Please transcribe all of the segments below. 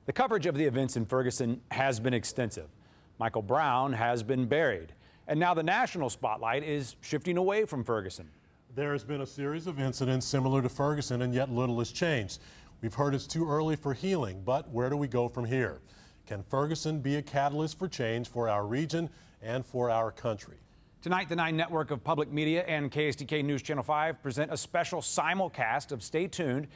The coverage of the events in Ferguson has been extensive. Michael Brown has been buried, and now the national spotlight is shifting away from Ferguson. There has been a series of incidents similar to Ferguson, and yet little has changed. We've heard it's too early for healing, but where do we go from here? Can Ferguson be a catalyst for change for our region and for our country? Tonight, the 9 Network of Public Media and KSDK News Channel 5 present a special simulcast of Stay Tuned.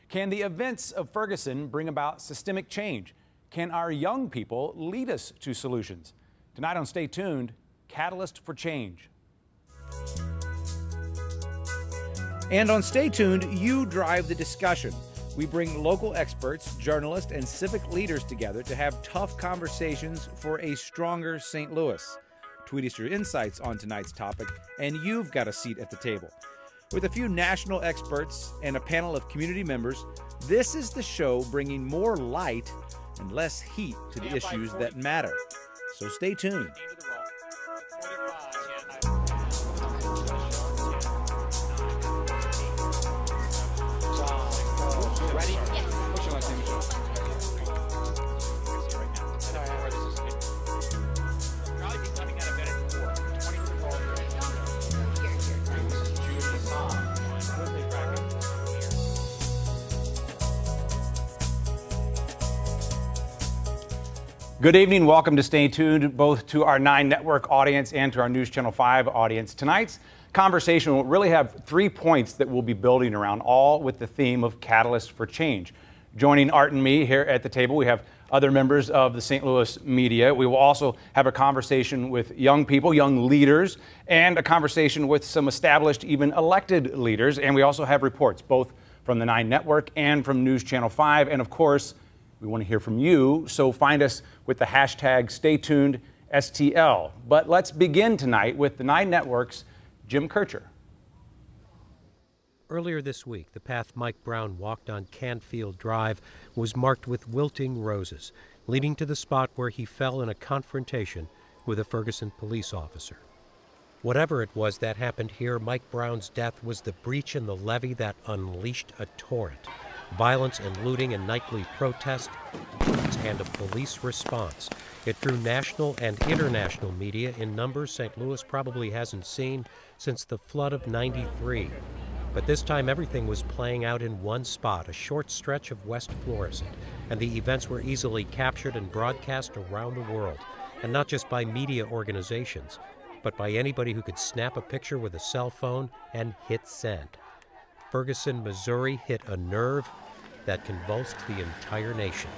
Can the events of Ferguson bring about systemic change? Can our young people lead us to solutions? Tonight on Stay Tuned, Catalyst for Change. And on Stay Tuned, you drive the discussion. We bring local experts, journalists, and civic leaders together to have tough conversations for a stronger St. Louis. Tweet us your insights on tonight's topic, and you've got a seat at the table. With a few national experts and a panel of community members, this is the show bringing more light and less heat to the issues that matter. So stay tuned. Good evening. Welcome to Stay Tuned, both to our 9 Network audience and to our News Channel 5 audience. Tonight's conversation will really have 3 points that we'll be building around, all with the theme of Catalyst for Change. Joining Art and me here at the table, we have other members of the St. Louis media. We will also have a conversation with young people, young leaders, and a conversation with some established, even elected leaders. And we also have reports, both from the 9 Network and from News Channel 5. And of course, we want to hear from you, so find us with the hashtag StayTunedSTL. But let's begin tonight with the 9 Network's Jim Kircher. Earlier this week, the path Mike Brown walked on Canfield Drive was marked with wilting roses, leading to the spot where he fell in a confrontation with a Ferguson police officer. Whatever it was that happened here, Mike Brown's death was the breach in the levee that unleashed a torrent. Violence and looting and nightly protest, and a police response. It drew national and international media in numbers St. Louis probably hasn't seen since the flood of '93. But this time everything was playing out in one spot, a short stretch of West Florissant, and the events were easily captured and broadcast around the world, and not just by media organizations, but by anybody who could snap a picture with a cell phone and hit send. Ferguson, Missouri hit a nerve that convulsed the entire nation.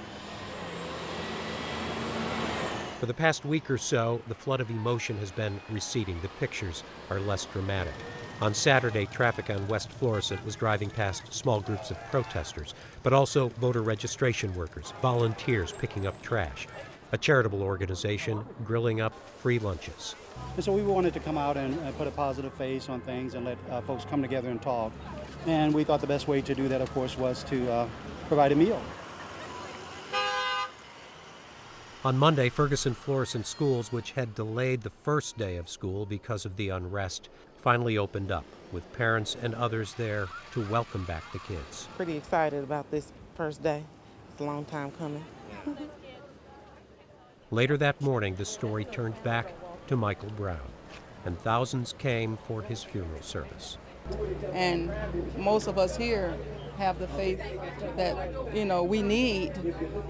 For the past week or so, the flood of emotion has been receding. The pictures are less dramatic. On Saturday, traffic on West Florissant was driving past small groups of protesters, but also voter registration workers, volunteers picking up trash, a charitable organization grilling up free lunches. And so we wanted to come out and put a positive face on things and let folks come together and talk. And we thought the best way to do that, of course, was to provide a meal. On Monday, Ferguson-Florissant schools, which had delayed the first day of school because of the unrest, finally opened up, with parents and others there to welcome back the kids. Pretty excited about this first day. It's a long time coming. Later that morning, the story turned back to Michael Brown, and thousands came for his funeral service. And most of us here have the faith that, we need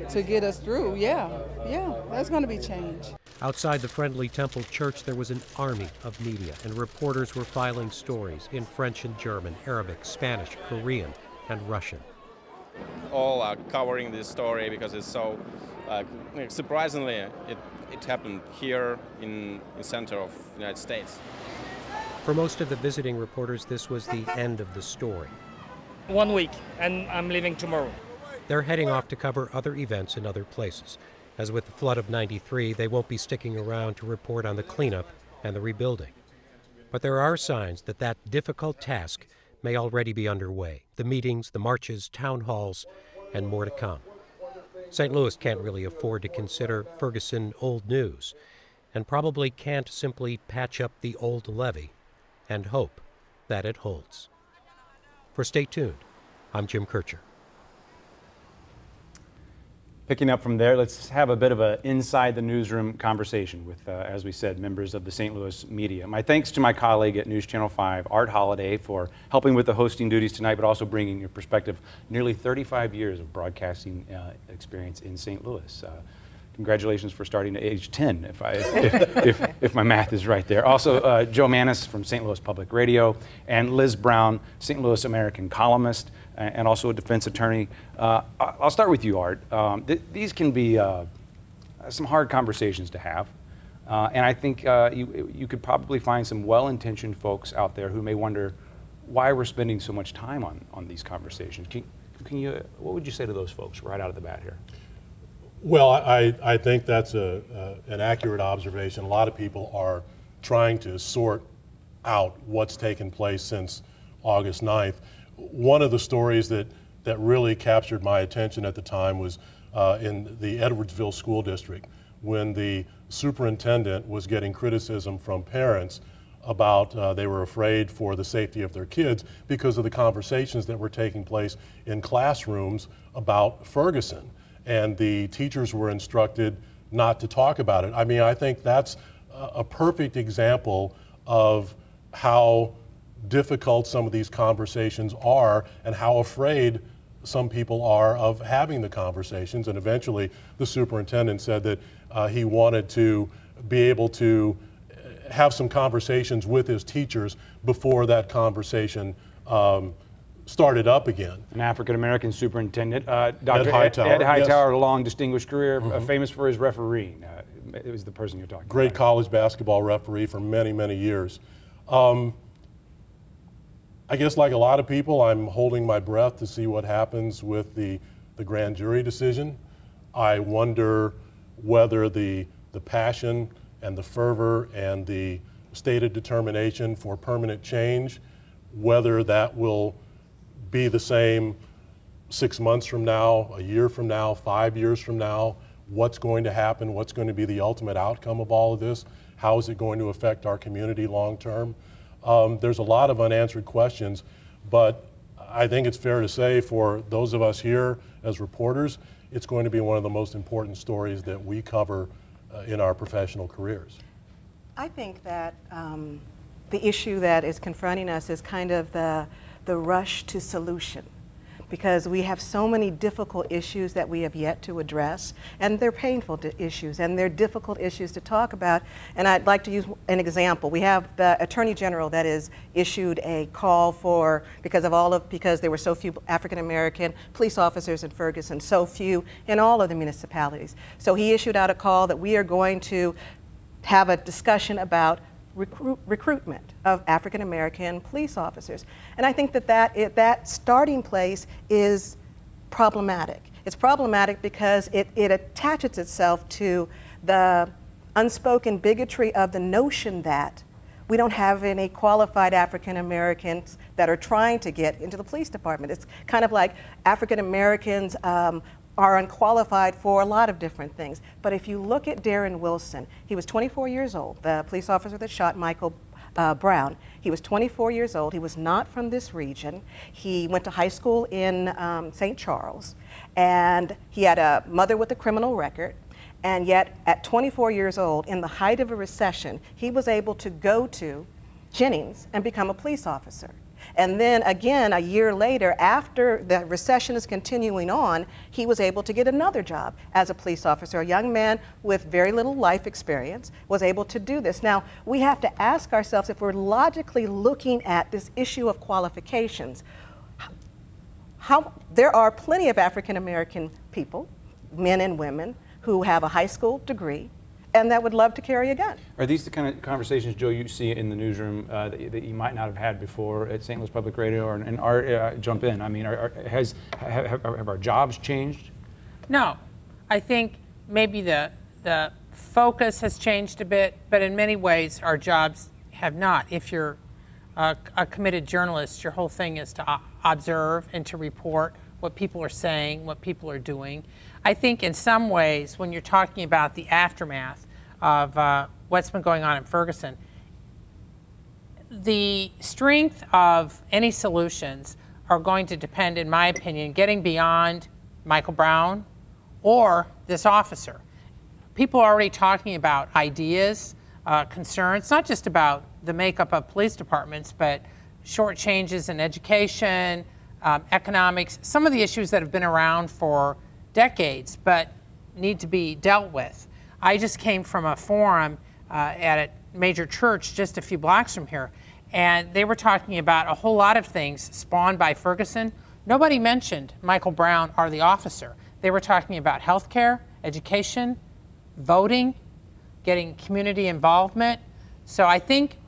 to get us through. Yeah, there's going to be change. Outside the Friendly Temple Church, there was an army of media, and reporters were filing stories in French and German, Arabic, Spanish, Korean, and Russian. All are covering this story because it's so, surprisingly, it happened here in the center of the United States. For most of the visiting reporters, this was the end of the story. 1 week, and I'm leaving tomorrow. They're heading off to cover other events in other places. As with the flood of '93, they won't be sticking around to report on the cleanup and the rebuilding. But there are signs that that difficult task may already be underway. The meetings, the marches, town halls, and more to come. St. Louis can't really afford to consider Ferguson old news, and probably can't simply patch up the old levee and hope that it holds. For Stay Tuned, I'm Jim Kircher. Picking up from there, let's have a bit of an inside the newsroom conversation with, as we said, members of the St. Louis media. My thanks to my colleague at News Channel 5, Art Holliday, for helping with the hosting duties tonight, but also bringing your perspective. Nearly 35 years of broadcasting experience in St. Louis. Congratulations for starting at age 10, if my math is right there. Also, Joe Mannis from St. Louis Public Radio, and Liz Brown, St. Louis American columnist, and also a defense attorney. I'll start with you, Art. These can be some hard conversations to have, and I think you could probably find some well-intentioned folks out there who may wonder why we're spending so much time on these conversations. What would you say to those folks right out of the bat here? Well, I think that's an accurate observation. A lot of people are trying to sort out what's taken place since August 9th. One of the stories that really captured my attention at the time was in the Edwardsville School District, when the superintendent was getting criticism from parents about they were afraid for the safety of their kids because of the conversations that were taking place in classrooms about Ferguson. And the teachers were instructed not to talk about it. I mean, I think that's a perfect example of how difficult some of these conversations are and how afraid some people are of having the conversations. And eventually the superintendent said that he wanted to be able to have some conversations with his teachers before that conversation started up again. An African-American superintendent, Dr. Ed Hightower. Ed Hightower, yes. A long distinguished career, famous for his refereeing. It was the person you're talking about. Great college basketball referee for many, many years. I guess like a lot of people, I'm holding my breath to see what happens with the grand jury decision. I wonder whether the passion and the fervor and the stated determination for permanent change, whether that will be the same 6 months from now, a year from now, 5 years from now. What's going to happen? What's going to be the ultimate outcome of all of this? How is it going to affect our community long term? There's a lot of unanswered questions, but I think it's fair to say for those of us here as reporters, it's going to be one of the most important stories that we cover in our professional careers. I think that the issue that is confronting us is kind of the rush to solution, because we have so many difficult issues that we have yet to address, and they're painful issues, and they're difficult issues to talk about. And I'd like to use an example. We have the Attorney General that has issued a call for, because there were so few African American police officers in Ferguson, so few in all of the municipalities. So he issued out a call that we are going to have a discussion about recruitment of African American police officers. And I think that starting place is problematic. It's problematic because it attaches itself to the unspoken bigotry of the notion that we don't have any qualified African Americans that are trying to get into the police department. It's kind of like African Americans are unqualified for a lot of different things. But if you look at Darren Wilson, he was 24 years old, the police officer that shot Michael Brown. He was 24 years old. He was not from this region. He went to high school in St. Charles, and he had a mother with a criminal record. And yet, at 24 years old, in the height of a recession, he was able to go to Jennings and become a police officer. And then again, a year later, after the recession is continuing on, he was able to get another job as a police officer. A young man with very little life experience was able to do this. Now, we have to ask ourselves, if we're logically looking at this issue of qualifications, there are plenty of African American people, men and women, who have a high school degree and that would love to carry a gun. Are these the kind of conversations, Joe, you see in the newsroom that you might not have had before at St. Louis Public Radio? And Art, jump in. I mean, have our jobs changed? No. I think maybe the focus has changed a bit, but in many ways our jobs have not. If you're a committed journalist, your whole thing is to observe and to report what people are saying, what people are doing. I think in some ways, when you're talking about the aftermath of what's been going on in Ferguson, the strength of any solutions are going to depend, in my opinion, getting beyond Michael Brown or this officer. People are already talking about ideas, concerns, not just about the makeup of police departments, but short changes in education, economics, some of the issues that have been around for decades but need to be dealt with. I just came from a forum at a major church just a few blocks from here, and they were talking about a whole lot of things spawned by Ferguson. Nobody mentioned Michael Brown or the officer. They were talking about health care, education, voting, getting community involvement. So I think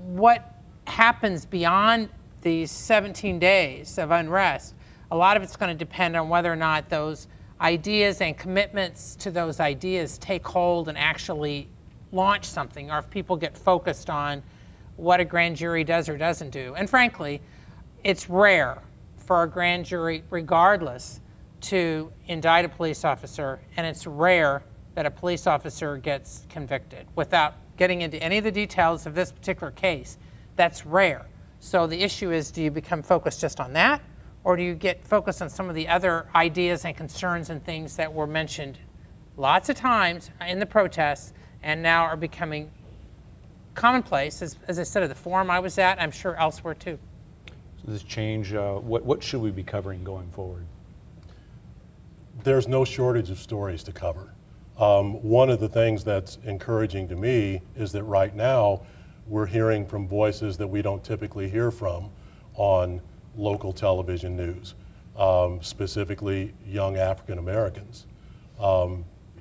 what happens beyond these 17 days of unrest, a lot of it's going to depend on whether or not those ideas and commitments to those ideas take hold and actually launch something, or if people get focused on what a grand jury does or doesn't do. And frankly, it's rare for a grand jury, regardless, to indict a police officer, and it's rare that a police officer gets convicted. Without getting into any of the details of this particular case, that's rare. So the issue is, do you become focused just on that, or do you get focused on some of the other ideas and concerns and things that were mentioned lots of times in the protests and now are becoming commonplace, as I said, at the forum I was at, I'm sure elsewhere too. So this change, what should we be covering going forward? There's no shortage of stories to cover. One of the things that's encouraging to me is that right now we're hearing from voices that we don't typically hear from on local television news, specifically young African Americans. You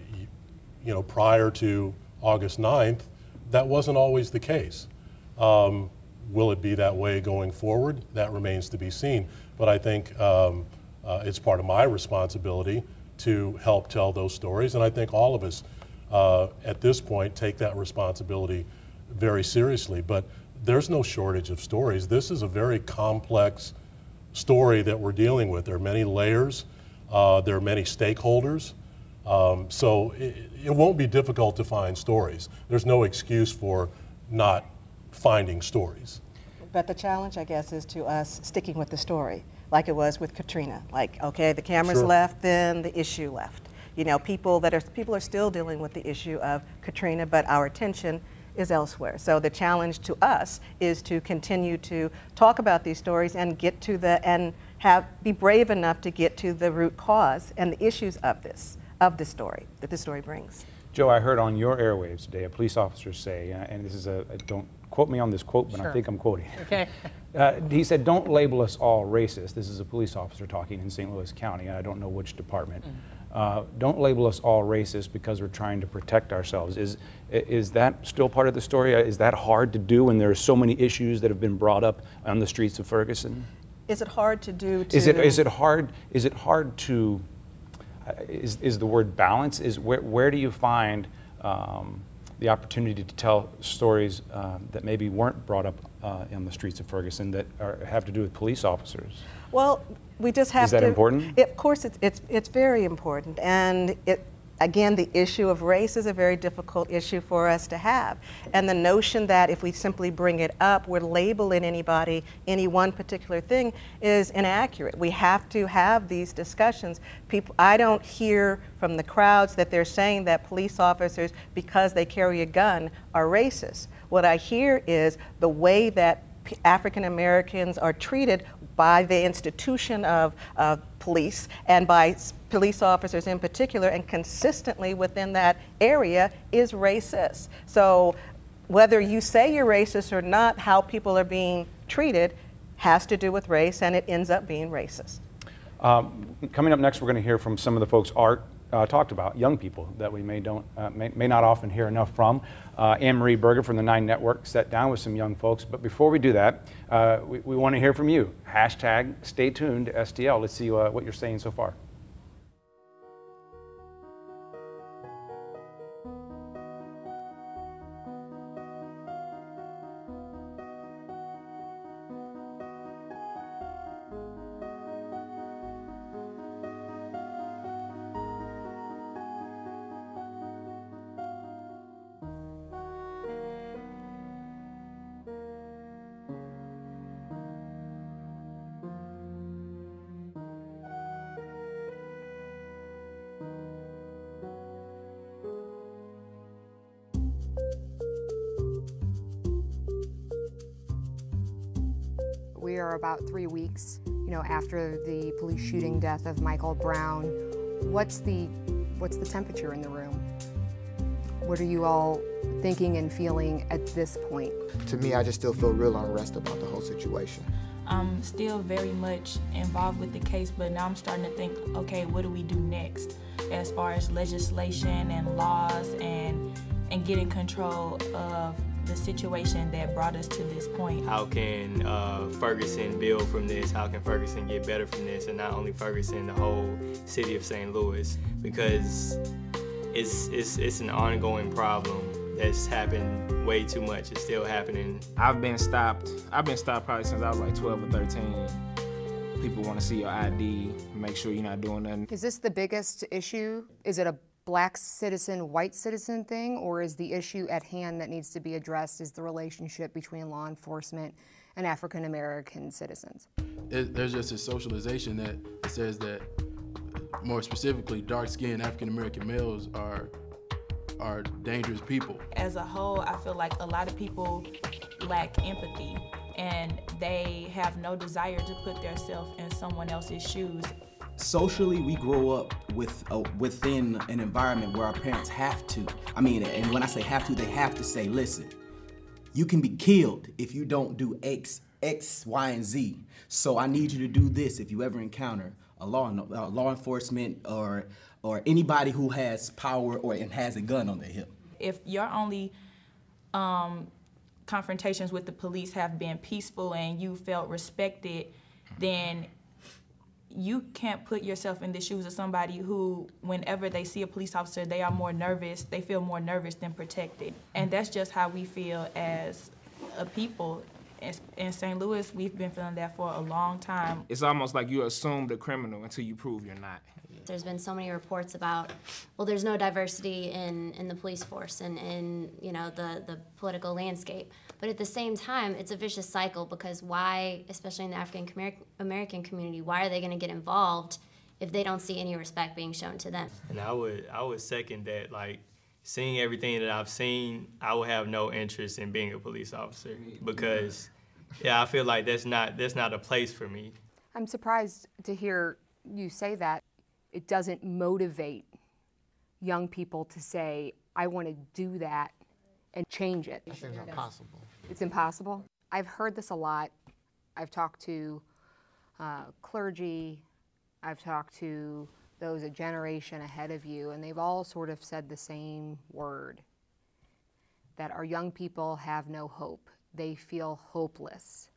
know, prior to August 9th, that wasn't always the case. Will it be that way going forward? That remains to be seen. But I think it's part of my responsibility to help tell those stories, and I think all of us at this point take that responsibility very seriously. But there's no shortage of stories. This is a very complex story that we're dealing with. There are many layers, there are many stakeholders, so it won't be difficult to find stories. There's no excuse for not finding stories. But the challenge, I guess, is to us sticking with the story, like it was with Katrina. Like, okay, the cameras Sure. left, then the issue left. You know, people are still dealing with the issue of Katrina, but our attention is elsewhere. So the challenge to us is to continue to talk about these stories and get to be brave enough to get to the root cause and the issues of this story that this story brings. Joe, I heard on your airwaves today a police officer say, and this is don't quote me on this quote, but Sure. I think I'm quoting. Okay. He said, "Don't label us all racist." This is a police officer talking in St. Louis County. I don't know which department. Don't label us all racist because we're trying to protect ourselves. Is that still part of the story? Is that hard to do when there are so many issues that have been brought up on the streets of Ferguson? Is it hard to do? Is it hard to? Is the word balance? Where do you find the opportunity to tell stories that maybe weren't brought up in the streets of Ferguson that have to do with police officers? Well, we just have to. Is that important? Of course, it's very important, and again, the issue of race is a very difficult issue for us to have, and the notion that if we simply bring it up, we're labeling anybody, any one particular thing, is inaccurate. We have to have these discussions. I don't hear from the crowds that they're saying that police officers, because they carry a gun, are racist. What I hear is the way that African Americans are treated by the institution of police and by police officers in particular, and consistently within that area, is racist. So whether you say you're racist or not, how people are being treated has to do with race, and it ends up being racist. Coming up next, we're going to hear from some of the folks Art talked about, young people that we may not often hear enough from. Anne-Marie Berger from the 9 Network sat down with some young folks, but before we do that, we want to hear from you. Hashtag stay tuned to STL. Let's see what you're saying so far. are about 3 weeks, after the police shooting death of Michael Brown. What's the temperature in the room? What are you all thinking and feeling at this point? To me, I just still feel real unrest about the whole situation. I'm still very much involved with the case, but now I'm starting to think, okay, what do we do next as far as legislation and laws and getting control of the situation that brought us to this point. How can Ferguson build from this? How can Ferguson get better from this? And not only Ferguson, the whole city of St. Louis, because it's an ongoing problem that's happened way too much. It's still happening. I've been stopped probably since I was like 12 or 13. People want to see your ID, make sure you're not doing nothing. Is this the biggest issue? Is it a black citizen, white citizen thing, or is the issue at hand that needs to be addressed is the relationship between law enforcement and African American citizens? There's just a socialization that says that, more specifically, dark-skinned African American males are dangerous people. As a whole, I feel like a lot of people lack empathy and they have no desire to put themselves in someone else's shoes. Socially, we grow up within an environment where our parents have to. And when I say have to, they have to say, listen, you can be killed if you don't do X, Y, and Z. So I need you to do this if you ever encounter a law enforcement or anybody who has power and has a gun on their hip. If your only confrontations with the police have been peaceful and you felt respected, then you can't put yourself in the shoes of somebody who, whenever they see a police officer, they are more nervous, they feel more nervous than protected. And that's just how we feel as a people. In St. Louis, we've been feeling that for a long time. It's almost like you assume the criminal until you prove you're not. There's been so many reports about, well, there's no diversity in the police force and in the political landscape. But at the same time, it's a vicious cycle, because why, especially in the African American community, why are they going to get involved if they don't see any respect being shown to them? And I would second that. Like, seeing everything that I've seen, I would have no interest in being a police officer, because I feel like that's not a place for me. I'm surprised to hear you say that. It doesn't motivate young people to say, I want to do that and change it. I think it's impossible. It's impossible? I've heard this a lot. I've talked to clergy, I've talked to those a generation ahead of you, and they've all sort of said the same word, that our young people have no hope. They feel hopeless.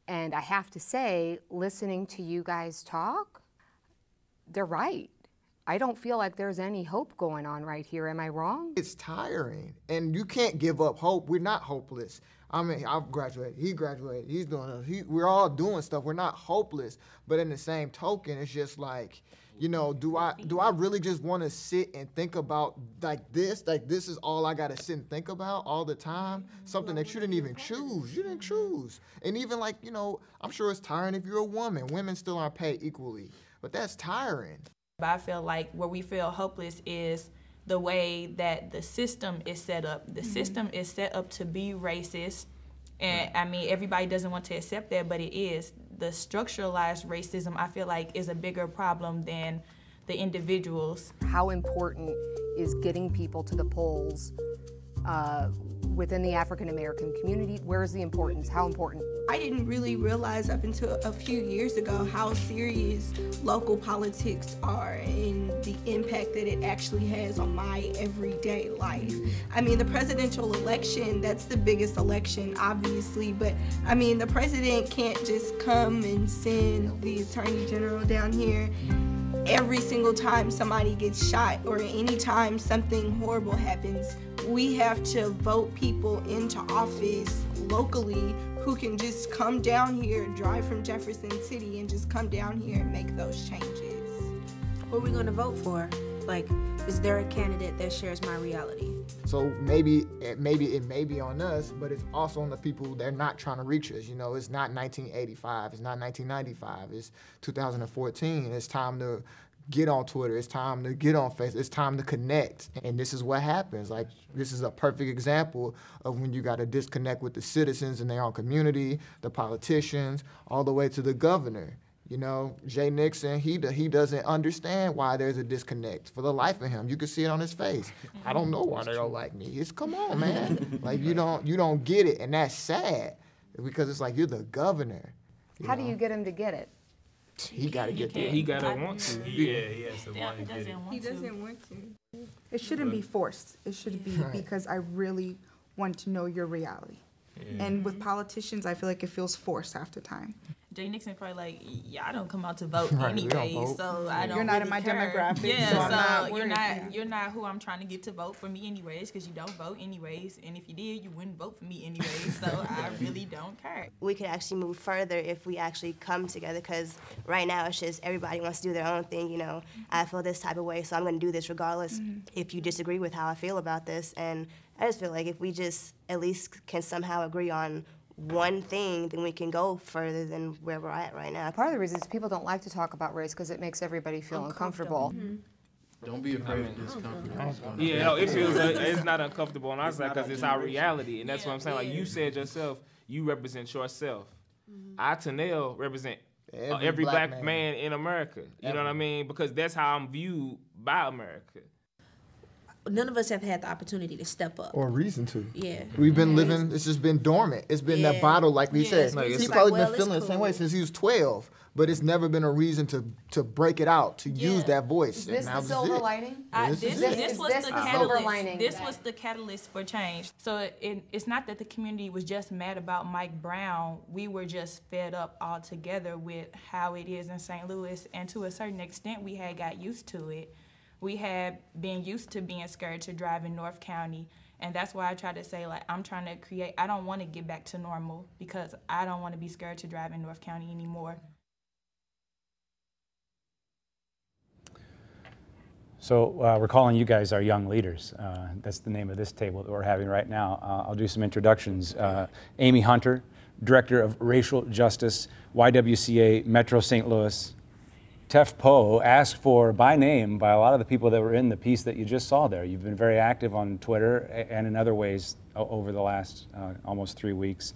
And I have to say, listening to you guys talk, they're right. I don't feel like there's any hope going on right here. Am I wrong? It's tiring, and you can't give up hope. We're not hopeless. I've graduated, he graduated, he's doing it. We're all doing stuff. We're not hopeless, but in the same token, it's just like, do I really just want to sit and think about like this is all I got to sit and think about all the time? Something that you didn't even choose. You didn't choose. And even like, I'm sure it's tiring if you're a woman. Women still aren't paid equally, but that's tiring. I feel like where we feel hopeless is the way that the system is set up. The system is set up to be racist, and everybody doesn't want to accept that, but it is. The structuralized racism, I feel like, is a bigger problem than the individuals. How important is getting people to the polls within the African American community? Where is the importance? How important? I didn't really realize up until a few years ago how serious local politics are and the impact that it actually has on my everyday life. The presidential election, that's the biggest election, obviously, but the president can't just come and send the attorney general down here every single time somebody gets shot or any time something horrible happens. We have to vote people into office locally who can just come down here, drive from Jefferson City, and just come down here and make those changes. What are we going to vote for? Like, is there a candidate that shares my reality? So maybe it may be on us, but it's also on the people that are not trying to reach us. It's not 1985, it's not 1995, it's 2014. It's time to get on Twitter. It's time to get on Facebook. It's time to connect. And this is what happens. Like, this is a perfect example of when you got to disconnect with the citizens in their own community, the politicians, all the way to the governor. You know, Jay Nixon, he doesn't understand why there's a disconnect for the life of him. You can see it on his face. I don't know why they don't like me. It's, come on, man. Like, you don't get it, and that's sad because it's like, you're the governor. How do you get him to get it? He got to get there. He got to want to. He doesn't want to. It shouldn't be forced. It should be because I really want to know your reality. Yeah. And with politicians, I feel like it feels forced half the time. Jay Nixon probably like, yeah, I don't come out to vote anyway, so I don't. You're not really in my care. demographic. Yeah, so you're not who I'm trying to get to vote for me anyways, because you don't vote anyways, and if you did, you wouldn't vote for me anyways. So I really don't care. We could actually move further if we actually come together, because right now it's just everybody wants to do their own thing. You know, I feel this type of way, so I'm going to do this regardless if you disagree with how I feel about this. And I just feel like if we just at least can somehow agree on one thing, then we can go further than where we're at right now. Part of the reason is people don't like to talk about race because it makes everybody feel uncomfortable. Don't be afraid of discomfort. Yeah, no, it feels it's not uncomfortable on our side because it's our reality, and that's what I'm saying. Like you said yourself, you represent yourself. I, Tanel, represent every black man in America. You know what I mean? Because that's how I'm viewed by America. None of us have had the opportunity to step up. Or reason to. Yeah. We've been living, it's just been dormant. It's been that bottle, like we said. He's probably been feeling the same way since he was 12, but it's never been a reason to break it out, to use that voice. Is this the silver lining? This was the catalyst. This was the catalyst for change. So it's not that the community was just mad about Mike Brown. We were just fed up altogether with how it is in St. Louis, and to a certain extent, we had got used to it. We had been used to being scared to drive in North County, and that's why I try to say, like, I'm trying to create, I don't want to get back to normal because I don't want to be scared to drive in North County anymore. So we're calling you guys our young leaders. That's the name of this table that we're having right now. I'll do some introductions. Amy Hunter, Director of Racial Justice, YWCA Metro St. Louis. Tef Poe, asked for by name by a lot of the people that were in the piece that you just saw there. You've been very active on Twitter and in other ways over the last almost 3 weeks.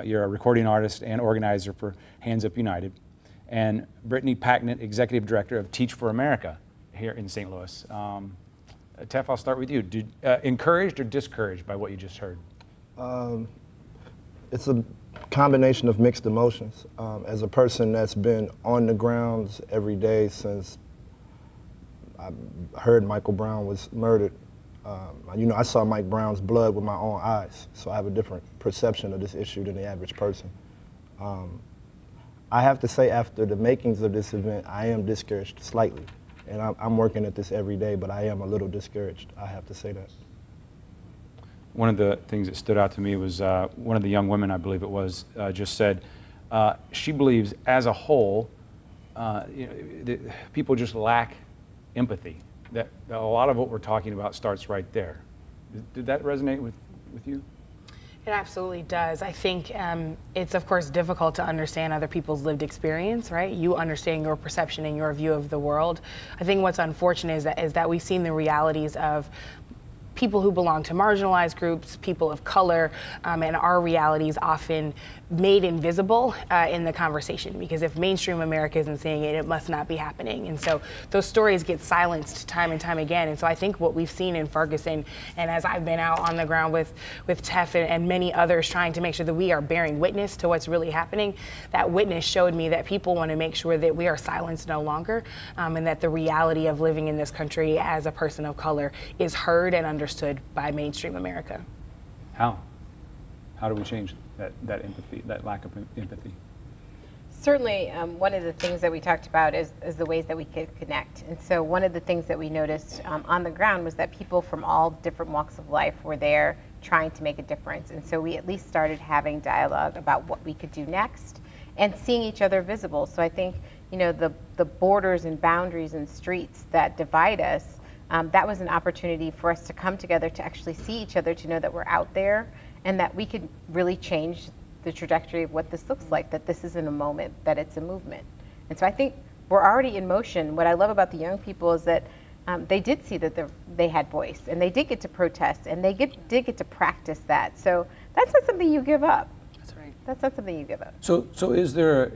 You're a recording artist and organizer for Hands Up United. And Brittany Packnett, Executive Director of Teach for America here in St. Louis. Tef, I'll start with you. Encouraged or discouraged by what you just heard? It's a combination of mixed emotions. As a person that's been on the grounds every day since I heard Michael Brown was murdered, you know, I saw Mike Brown's blood with my own eyes, so I have a different perception of this issue than the average person. I have to say, after the makings of this event, I am discouraged slightly, and I'm working at this every day, but I am a little discouraged, I have to say that. One of the things that stood out to me was one of the young women, I believe it was, just said she believes as a whole, people just lack empathy. That a lot of what we're talking about starts right there. Did that resonate with you? It absolutely does. I think it's, of course, difficult to understand other people's lived experience, right? You understand your perception and your view of the world. I think what's unfortunate is that we've seen the realities of people who belong to marginalized groups, people of color, and our realities often made invisible in the conversation, because if mainstream America isn't seeing it, it must not be happening. And so those stories get silenced time and time again. And so I think what we've seen in Ferguson, and as I've been out on the ground with Tef and many others trying to make sure that we are bearing witness to what's really happening, that witness showed me that people want to make sure that we are silenced no longer, and that the reality of living in this country as a person of color is heard and understood by mainstream America. How? How do we change that empathy, that lack of empathy? Certainly, one of the things that we talked about is the ways that we could connect. And so one of the things that we noticed on the ground was that people from all different walks of life were there trying to make a difference. And so we at least started having dialogue about what we could do next and seeing each other visible. So I think, you know, the borders and boundaries and streets that divide us, that was an opportunity for us to come together to actually see each other, to know that we're out there and that we could really change the trajectory of what this looks like, that this isn't a moment, that it's a movement. And so I think were already in motion. What I love about the young people is that they did see that they had voice, and they did get to protest, and they did get to practice that. So that's not something you give up. That's right. That's not something you give up. So is there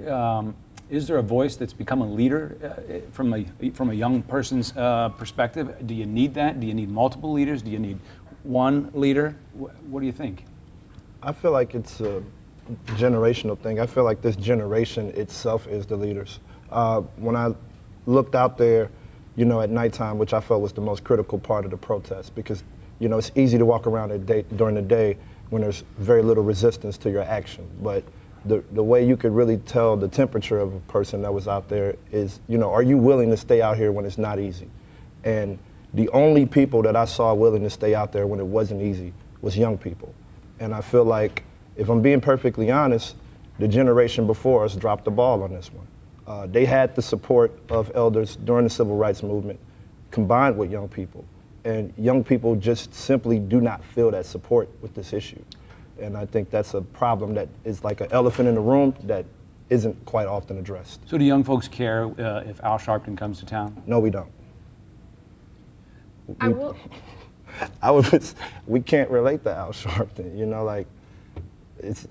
a voice that's become a leader from a young person's perspective? Do you need that? Do you need multiple leaders? Do you need one leader? What do you think? I feel like it's a generational thing. I feel like this generation itself is the leaders. When I looked out there, you know, at nighttime, which I felt was the most critical part of the protest, because, you know, it's easy to walk around during the day when there's very little resistance to your action. But the way you could really tell the temperature of a person that was out there is, you know, are you willing to stay out here when it's not easy? And the only people that I saw willing to stay out there when it wasn't easy was young people. And I feel like, if I'm being perfectly honest, the generation before us dropped the ball on this one. They had the support of elders during the civil rights movement combined with young people. And young people just simply do not feel that support with this issue. And I think that's a problem that is like an elephant in the room that isn't quite often addressed. So do young folks care if Al Sharpton comes to town? No, we don't. We can't relate to Al Sharpton, you know, like,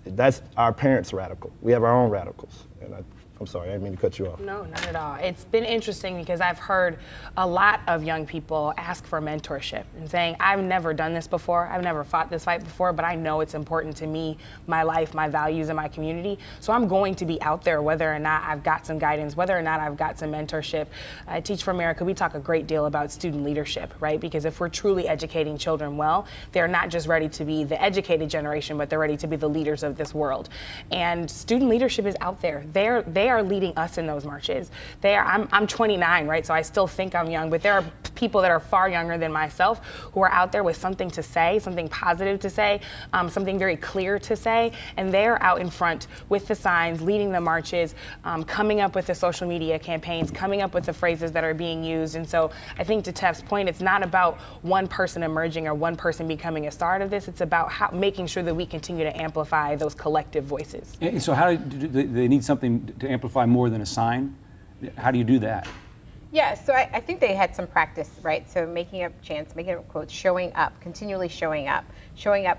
that's our parents' radical. We have our own radicals. And I'm sorry, I didn't mean to cut you off. No, not at all. It's been interesting because I've heard a lot of young people ask for mentorship and saying, I've never done this before, I've never fought this fight before, but I know it's important to me, my life, my values, and my community. So I'm going to be out there whether or not I've got some guidance, whether or not I've got some mentorship. I Teach for America, we talk a great deal about student leadership, right? Because if we're truly educating children well, they're not just ready to be the educated generation, but they're ready to be the leaders of this world. And student leadership is out there. They are leading us in those marches. I'm 29, right? So I still think I'm young, but there are people that are far younger than myself who are out there with something to say, something positive to say, something very clear to say, and they're out in front with the signs, leading the marches, coming up with the social media campaigns, coming up with the phrases that are being used. And so I think to Tef's point, it's not about one person emerging or one person becoming a star of this. It's about making sure that we continue to amplify those collective voices. And so how do they need something to amplify more than a sign? How do you do that? Yeah, so I think they had some practice, right? So making up chants, making up quotes, showing up, continually showing up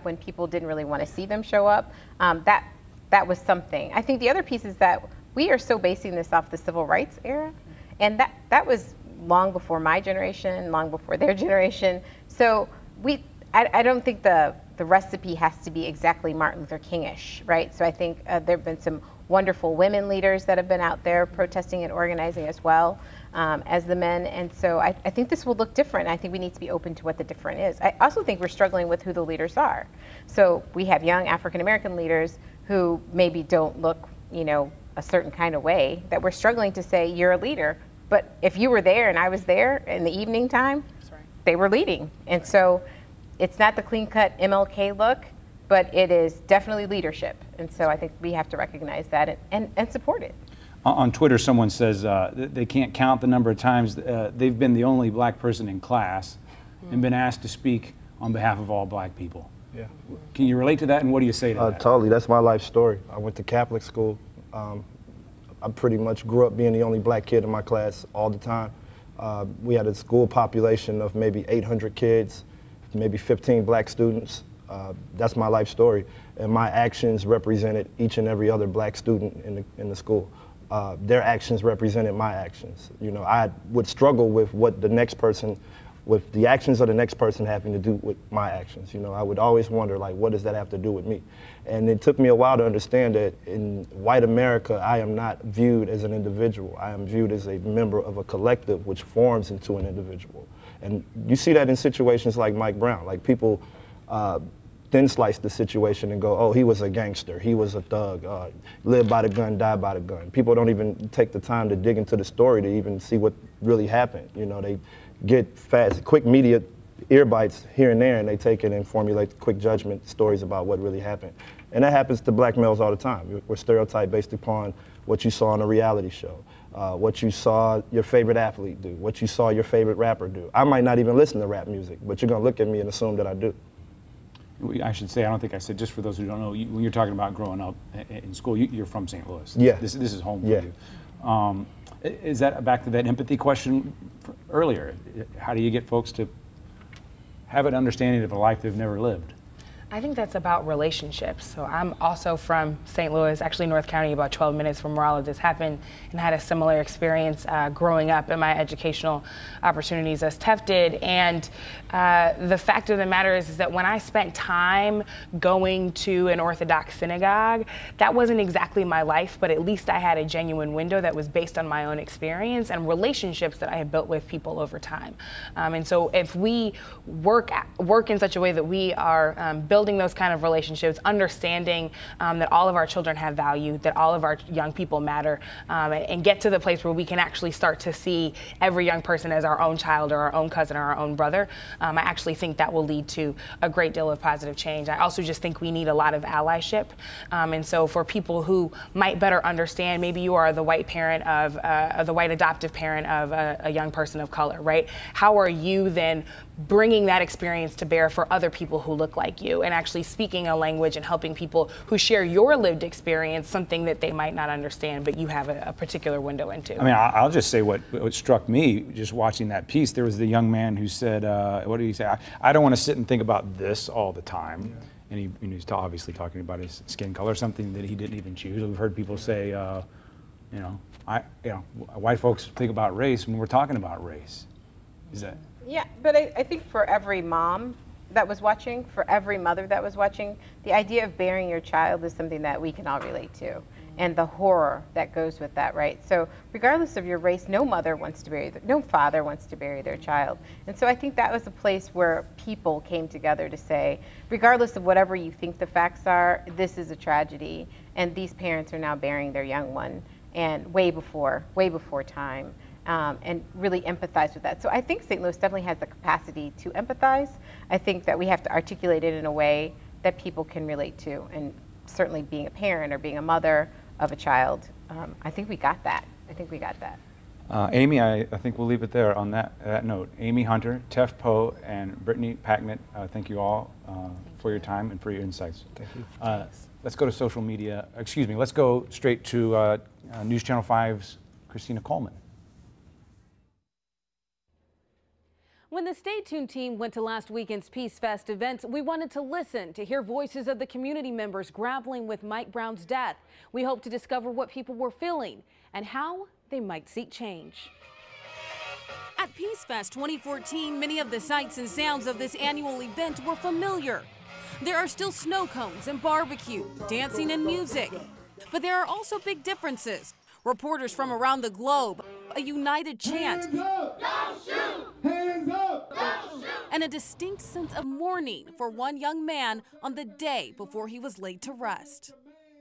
when people didn't really want to see them show up. That was something. I think the other piece is that we are so basing this off the civil rights era, and that was long before my generation, long before their generation. So I don't think the recipe has to be exactly Martin Luther King-ish, right? So I think there have been some wonderful women leaders that have been out there protesting and organizing as well as the men. And so I think this will look different. I think we need to be open to what the different is. I also think we're struggling with who the leaders are. So we have young African-American leaders who maybe don't look, you know, a certain kind of way, that we're struggling to say, you're a leader. But if you were there and I was there in the evening time, that's right, they were leading. And so it's not the clean-cut MLK look, but it is definitely leadership. And so I think we have to recognize that and support it. On Twitter, someone says they can't count the number of times they've been the only black person in class and been asked to speak on behalf of all black people. Yeah. Can you relate to that, and what do you say to that? Totally. That's my life story. I went to Catholic school. I pretty much grew up being the only black kid in my class all the time. We had a school population of maybe 800 kids, maybe 15 black students. That's my life story, and my actions represented each and every other black student in the school. Their actions represented my actions. You know, I would struggle with what the next person, with the actions of the next person having to do with my actions. You know, I would always wonder, like, what does that have to do with me? And it took me a while to understand that in white America, I am not viewed as an individual. I am viewed as a member of a collective which forms into an individual. And you see that in situations like Mike Brown. Like, people thin slice the situation and go, oh, he was a gangster, he was a thug, lived by the gun, died by the gun. People don't even take the time to dig into the story to even see what really happened. You know, they get fast, quick media ear bites here and there, and they take it and formulate quick judgment stories about what really happened. And that happens to black males all the time. We're stereotyped based upon what you saw on a reality show, what you saw your favorite athlete do, what you saw your favorite rapper do. I might not even listen to rap music, but you're gonna look at me and assume that I do. I should say, I don't think I said, just for those who don't know, when you're talking about growing up in school, you're from St. Louis. Yeah. This is home for you. Is that back to that empathy question earlier? How do you get folks to have an understanding of a life they've never lived? I think that's about relationships. So I'm also from St. Louis, actually North County, about 12 minutes from where all of this happened, and had a similar experience growing up in my educational opportunities as Tef did. And the fact of the matter is that when I spent time going to an Orthodox synagogue, that wasn't exactly my life, but at least I had a genuine window that was based on my own experience and relationships that I had built with people over time. And so if we work in such a way that we are building those kind of relationships, understanding that all of our children have value, that all of our young people matter, and get to the place where we can actually start to see every young person as our own child or our own cousin or our own brother, I actually think that will lead to a great deal of positive change. I also just think we need a lot of allyship. And so for people who might better understand, maybe you are the white parent of, the white adoptive parent of a young person of color, right? How are you then bringing that experience to bear for other people who look like you, and actually speaking a language and helping people who share your lived experience, something that they might not understand, but you have a particular window into. I mean, I'll just say what struck me just watching that piece. There was the young man who said, what did he say? I don't want to sit and think about this all the time. Yeah. And he's obviously talking about his skin color, something that he didn't even choose. We've heard people say, white folks think about race when we're talking about race. Is that? Yeah, but I think for every mom that was watching, for every mother that was watching, the idea of bearing your child is something that we can all relate to, and the horror that goes with that, right? So regardless of your race, no mother wants to bury, no father wants to bury their child. And so I think that was a place where people came together to say, regardless of whatever you think the facts are, this is a tragedy, and these parents are now burying their young one, and way before time. And really empathize with that. So I think St. Louis definitely has the capacity to empathize. I think that we have to articulate it in a way that people can relate to. And certainly being a parent or being a mother of a child, I think we got that. Amy, I think we'll leave it there on that note. Amy Hunter, Tef Poe, and Brittany Packnett, thank you all for your time and for your insights. Thank you. Let's go to social media. Excuse me, let's go straight to News Channel 5's Christina Coleman. When the Stay Tuned team went to last weekend's Peace Fest events, we wanted to listen, to hear voices of the community members grappling with Mike Brown's death. We hope to discover what people were feeling and how they might seek change. At Peace Fest 2014, many of the sights and sounds of this annual event were familiar. There are still snow cones and barbecue, dancing and music. But there are also big differences. Reporters from around the globe, a united chant, hands up, don't shoot, hands up, don't shoot, and a distinct sense of mourning for one young man on the day before he was laid to rest.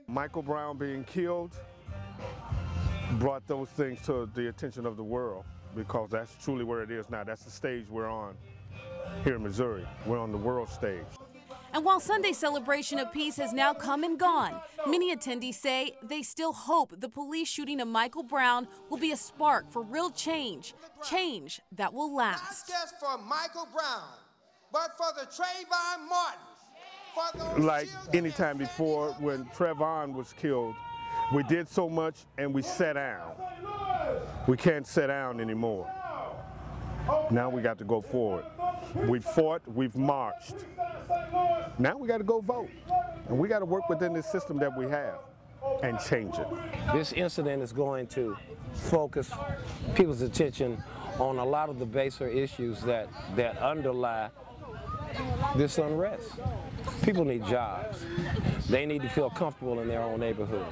Michael Brown being killed brought those things to the attention of the world, because that's truly where it is now. That's the stage we're on here in Missouri. We're on the world stage. And while Sunday's celebration of peace has now come and gone, many attendees say they still hope the police shooting of Michael Brown will be a spark for real change, change that will last. Not just for Michael Brown, but for the Trayvon Martins. Like any time before, when Trayvon was killed, we did so much and we sat down. We can't sit down anymore. Now we got to go forward. We've fought, we've marched. Now we got to go vote. And we got to work within this system that we have and change it. This incident is going to focus people's attention on a lot of the baser issues that underlie this unrest. People need jobs. They need to feel comfortable in their own neighborhood.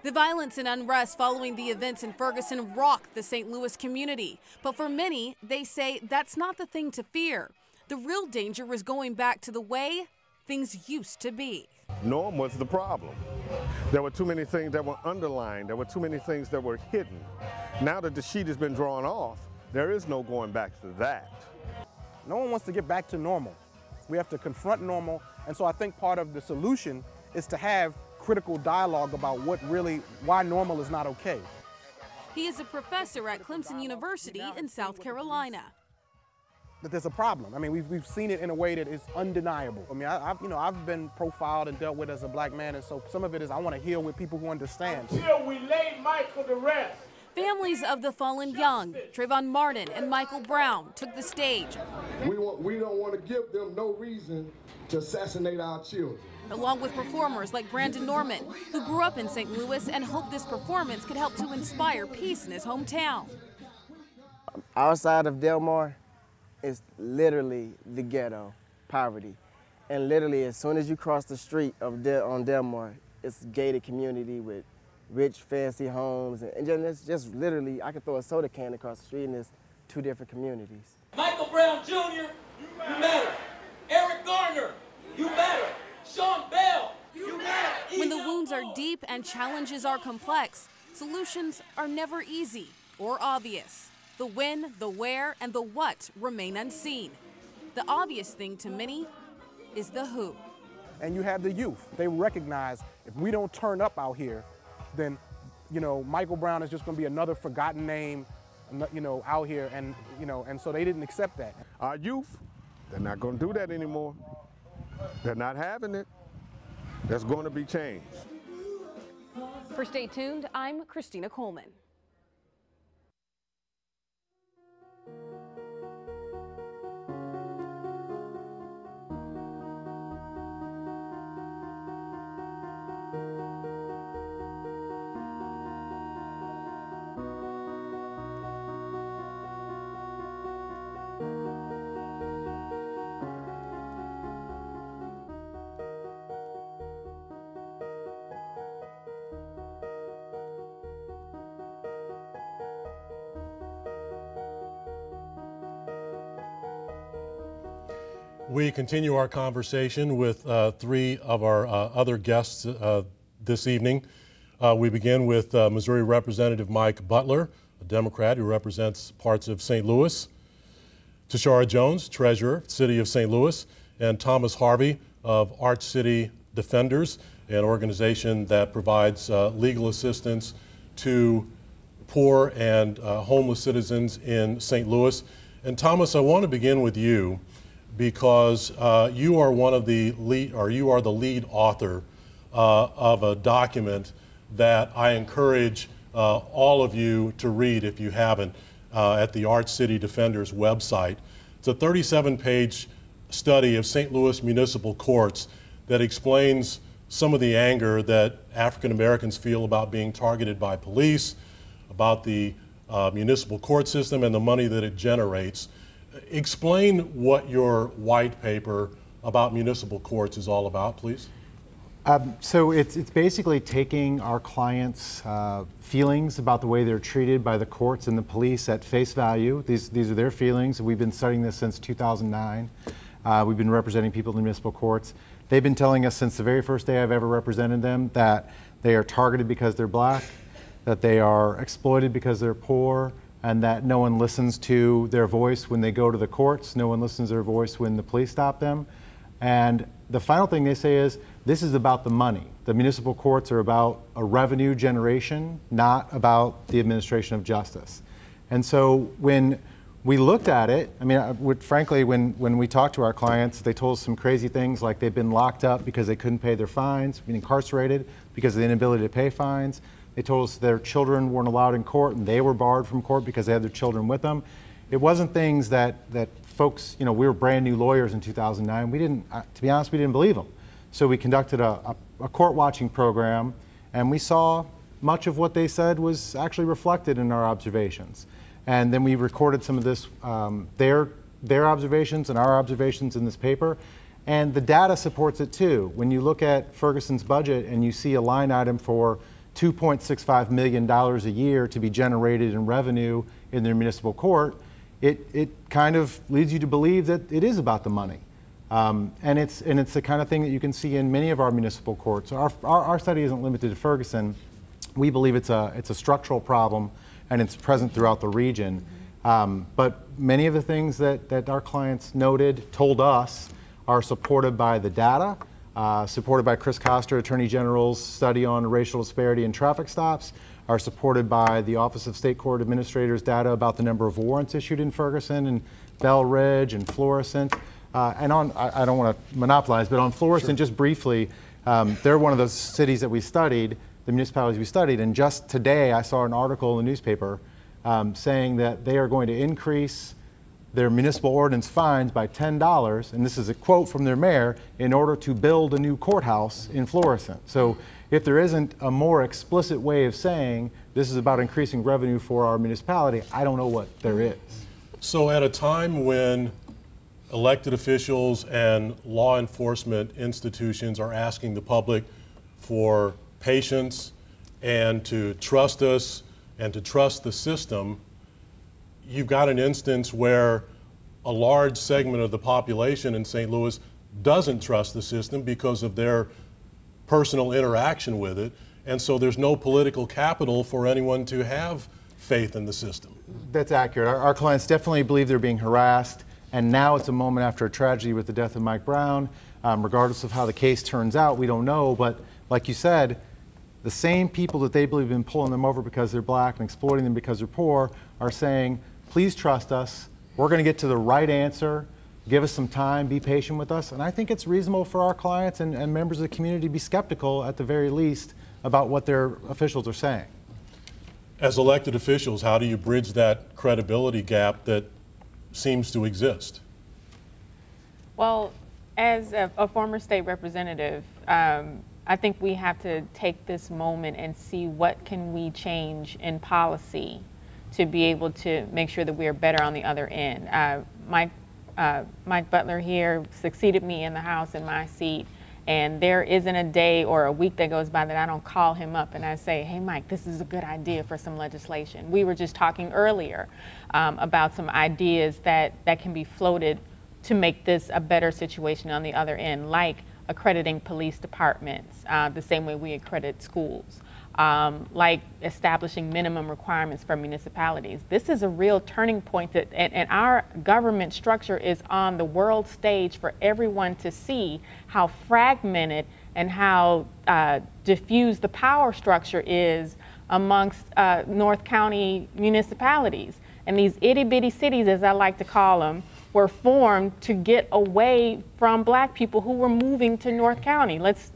The violence and unrest following the events in Ferguson rocked the St. Louis community. But for many, they say that's not the thing to fear. The real danger is going back to the way things used to be. Norm was the problem. There were too many things that were underlined. There were too many things that were hidden. Now that the sheet has been drawn off, there is no going back to that. No one wants to get back to normal. We have to confront normal. And so I think part of the solution is to have critical dialogue about why normal is not okay. He is a professor at Clemson University in South Carolina. That there's a problem. I mean, we've seen it in a way that is undeniable. I mean, I've been profiled and dealt with as a black man, and so some of it is I want to heal with people who understand. Until we lay Michael to rest. Families of the fallen young, Trayvon Martin and Michael Brown, took the stage. We don't want to give them no reason to assassinate our children. Along with performers like Brandon Norman, who grew up in St. Louis and hoped this performance could help to inspire peace in his hometown. Outside of Delmar, it's literally the ghetto, poverty. And literally, as soon as you cross the street on Delmar, it's a gated community with rich, fancy homes. And it's just literally, I could throw a soda can across the street and it's two different communities. Michael Brown Jr., you matter. Eric Garner, you matter. Sean Bell, you matter. When the wounds are deep and challenges are complex, solutions are never easy or obvious. The when, the where, and the what remain unseen. The obvious thing to many is the who. And you have the youth. They recognize if we don't turn up out here, then, you know, Michael Brown is just going to be another forgotten name, you know, out here, and, you know, and so they didn't accept that. Our youth, they're not going to do that anymore. They're not having it. There's going to be change. For Stay Tuned, I'm Christina Coleman. We continue our conversation with three of our other guests this evening. We begin with Missouri Representative Mike Butler, a Democrat who represents parts of St. Louis, Tashara Jones, Treasurer, City of St. Louis, and Thomas Harvey of Arch City Defenders, an organization that provides legal assistance to poor and homeless citizens in St. Louis. And Thomas, I want to begin with you, because you are one of the lead, or you are the lead author of a document that I encourage all of you to read if you haven't at the Arch City Defenders website. It's a 37-page study of St. Louis municipal courts that explains some of the anger that African Americans feel about being targeted by police, about the municipal court system and the money that it generates. Explain what your white paper about municipal courts is all about, please. So it's basically taking our clients' feelings about the way they're treated by the courts and the police at face value. These are their feelings. We've been studying this since 2009. We've been representing people in the municipal courts. They've been telling us since the very first day I've ever represented them that they are targeted because they're black, that they are exploited because they're poor, and that no one listens to their voice when they go to the courts, no one listens to their voice when the police stop them. And the final thing they say is, this is about the money. The municipal courts are about a revenue generation, not about the administration of justice. And so when we looked at it, I mean, frankly, when we talked to our clients, they told us some crazy things like they've been locked up because they couldn't pay their fines, been incarcerated because of the inability to pay fines. They told us their children weren't allowed in court and they were barred from court because they had their children with them. It wasn't things that folks, you know, we were brand new lawyers in 2009. We didn't, to be honest, we didn't believe them. So we conducted a court watching program, and we saw much of what they said was actually reflected in our observations. And then we recorded some of this, their observations and our observations in this paper. And the data supports it too. When you look at Ferguson's budget and you see a line item for $2.65 million a year to be generated in revenue in their municipal court, it kind of leads you to believe that it is about the money. And it's the kind of thing that you can see in many of our municipal courts. Our study isn't limited to Ferguson. We believe it's a structural problem, and it's present throughout the region. But many of the things that our clients noted, told us, are supported by the data, supported by Chris Koster, Attorney General's study on racial disparity in traffic stops, are supported by the Office of State Court Administrators data about the number of warrants issued in Ferguson and Bell Ridge and Florissant. And I don't want to monopolize, but on Florissant, just briefly, they're one of those cities that we studied. the municipalities we studied. And just today, I saw an article in the newspaper saying that they are going to increase their municipal ordinance fines by $10, and this is a quote from their mayor, in order to build a new courthouse in Florissant. So if there isn't a more explicit way of saying this is about increasing revenue for our municipality, I don't know what there is. So at a time when elected officials and law enforcement institutions are asking the public for patience and to trust us and to trust the system, you've got an instance where a large segment of the population in St. Louis doesn't trust the system because of their personal interaction with it, and so there's no political capital for anyone to have faith in the system. That's accurate. Our clients definitely believe they're being harassed, and now it's a moment after a tragedy with the death of Mike Brown. Regardless of how the case turns out, we don't know, but like you said, the same people that they believe have been pulling them over because they're black and exploiting them because they're poor are saying, please trust us. We're going to get to the right answer. Give us some time, be patient with us. And I think it's reasonable for our clients and members of the community to be skeptical, at the very least, about what their officials are saying. As elected officials, how do you bridge that credibility gap that seems to exist? Well, as a former state representative, I think we have to take this moment and see what can we change in policy to be able to make sure that we are better on the other end. Mike Butler here succeeded me in the House in my seat, and there isn't a day or a week that goes by that I don't call him up and I say, hey Mike, this is a good idea for some legislation. We were just talking earlier about some ideas that can be floated to make this a better situation on the other end, like accrediting police departments the same way we accredit schools. Like establishing minimum requirements for municipalities. This is a real turning point that, and our government structure is on the world stage for everyone to see how fragmented and how diffused the power structure is amongst North County municipalities. And these itty bitty cities, as I like to call them, were formed to get away from black people who were moving to North County. Let's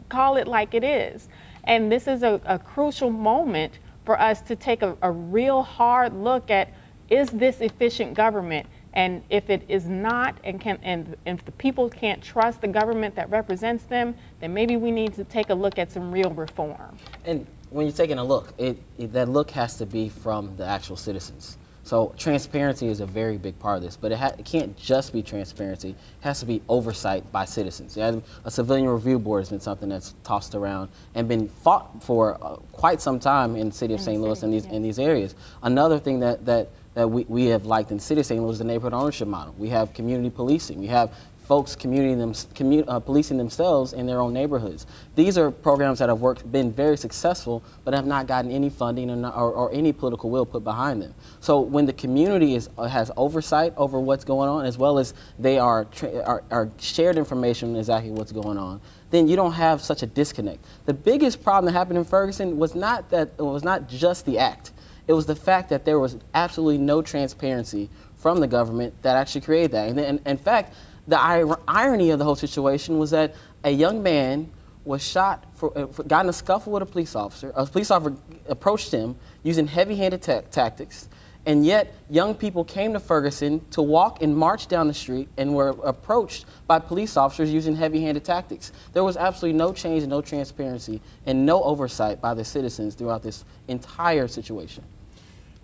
call it like it is. And this is a crucial moment for us to take a real hard look at, is this efficient government? And if it is not, and if the people can't trust the government that represents them, then maybe we need to take a look at some real reform. And when you're taking a look, that look has to be from the actual citizens. So transparency is a very big part of this, but it can't just be transparency. It has to be oversight by citizens. A civilian review board has been something that's tossed around and been fought for quite some time in the city of St. Louis in these areas. Another thing that we have liked in the city of St. Louis is the neighborhood ownership model. We have community policing. We have folks policing themselves in their own neighborhoods. These are programs that have been very successful, but have not gotten any funding or any political will put behind them. So when the community has oversight over what's going on, as well as they are shared information on exactly what's going on, then you don't have such a disconnect. The biggest problem that happened in Ferguson was not just the act. It was the fact that there was absolutely no transparency from the government that actually created that. And in fact, the irony of the whole situation was that a young man was shot, got in a scuffle with a police officer. A police officer approached him using heavy-handed tactics, and yet young people came to Ferguson to walk and march down the street and were approached by police officers using heavy-handed tactics. There was absolutely no change, no transparency, and no oversight by the citizens throughout this entire situation.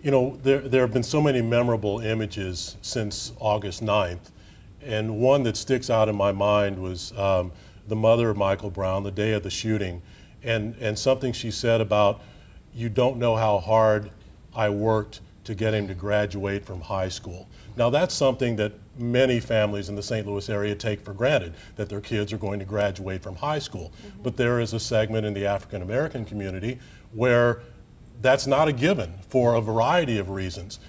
You know, there have been so many memorable images since August 9th. And one that sticks out in my mind was the mother of Michael Brown, the day of the shooting, and something she said about, you don't know how hard I worked to get him to graduate from high school. Now that's something that many families in the St. Louis area take for granted, that their kids are going to graduate from high school. Mm-hmm. But there is a segment in the African American community where that's not a given for a variety of reasons.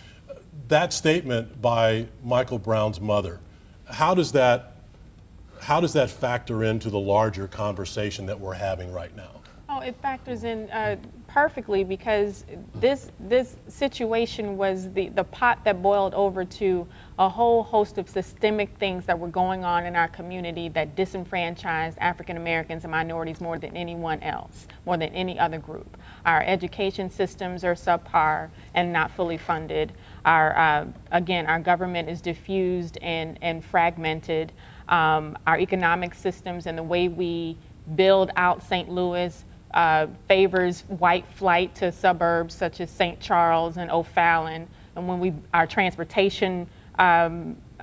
That statement by Michael Brown's mother, how does that factor into the larger conversation that we're having right now? Oh, it factors in perfectly, because this situation was the pot that boiled over to a whole host of systemic things that were going on in our community that disenfranchised African Americans and minorities more than anyone else, more than any other group. Our education systems are subpar and not fully funded. Again, our government is diffused and fragmented. Our economic systems and the way we build out St. Louis favors white flight to suburbs such as St. Charles and O'Fallon. And when our transportation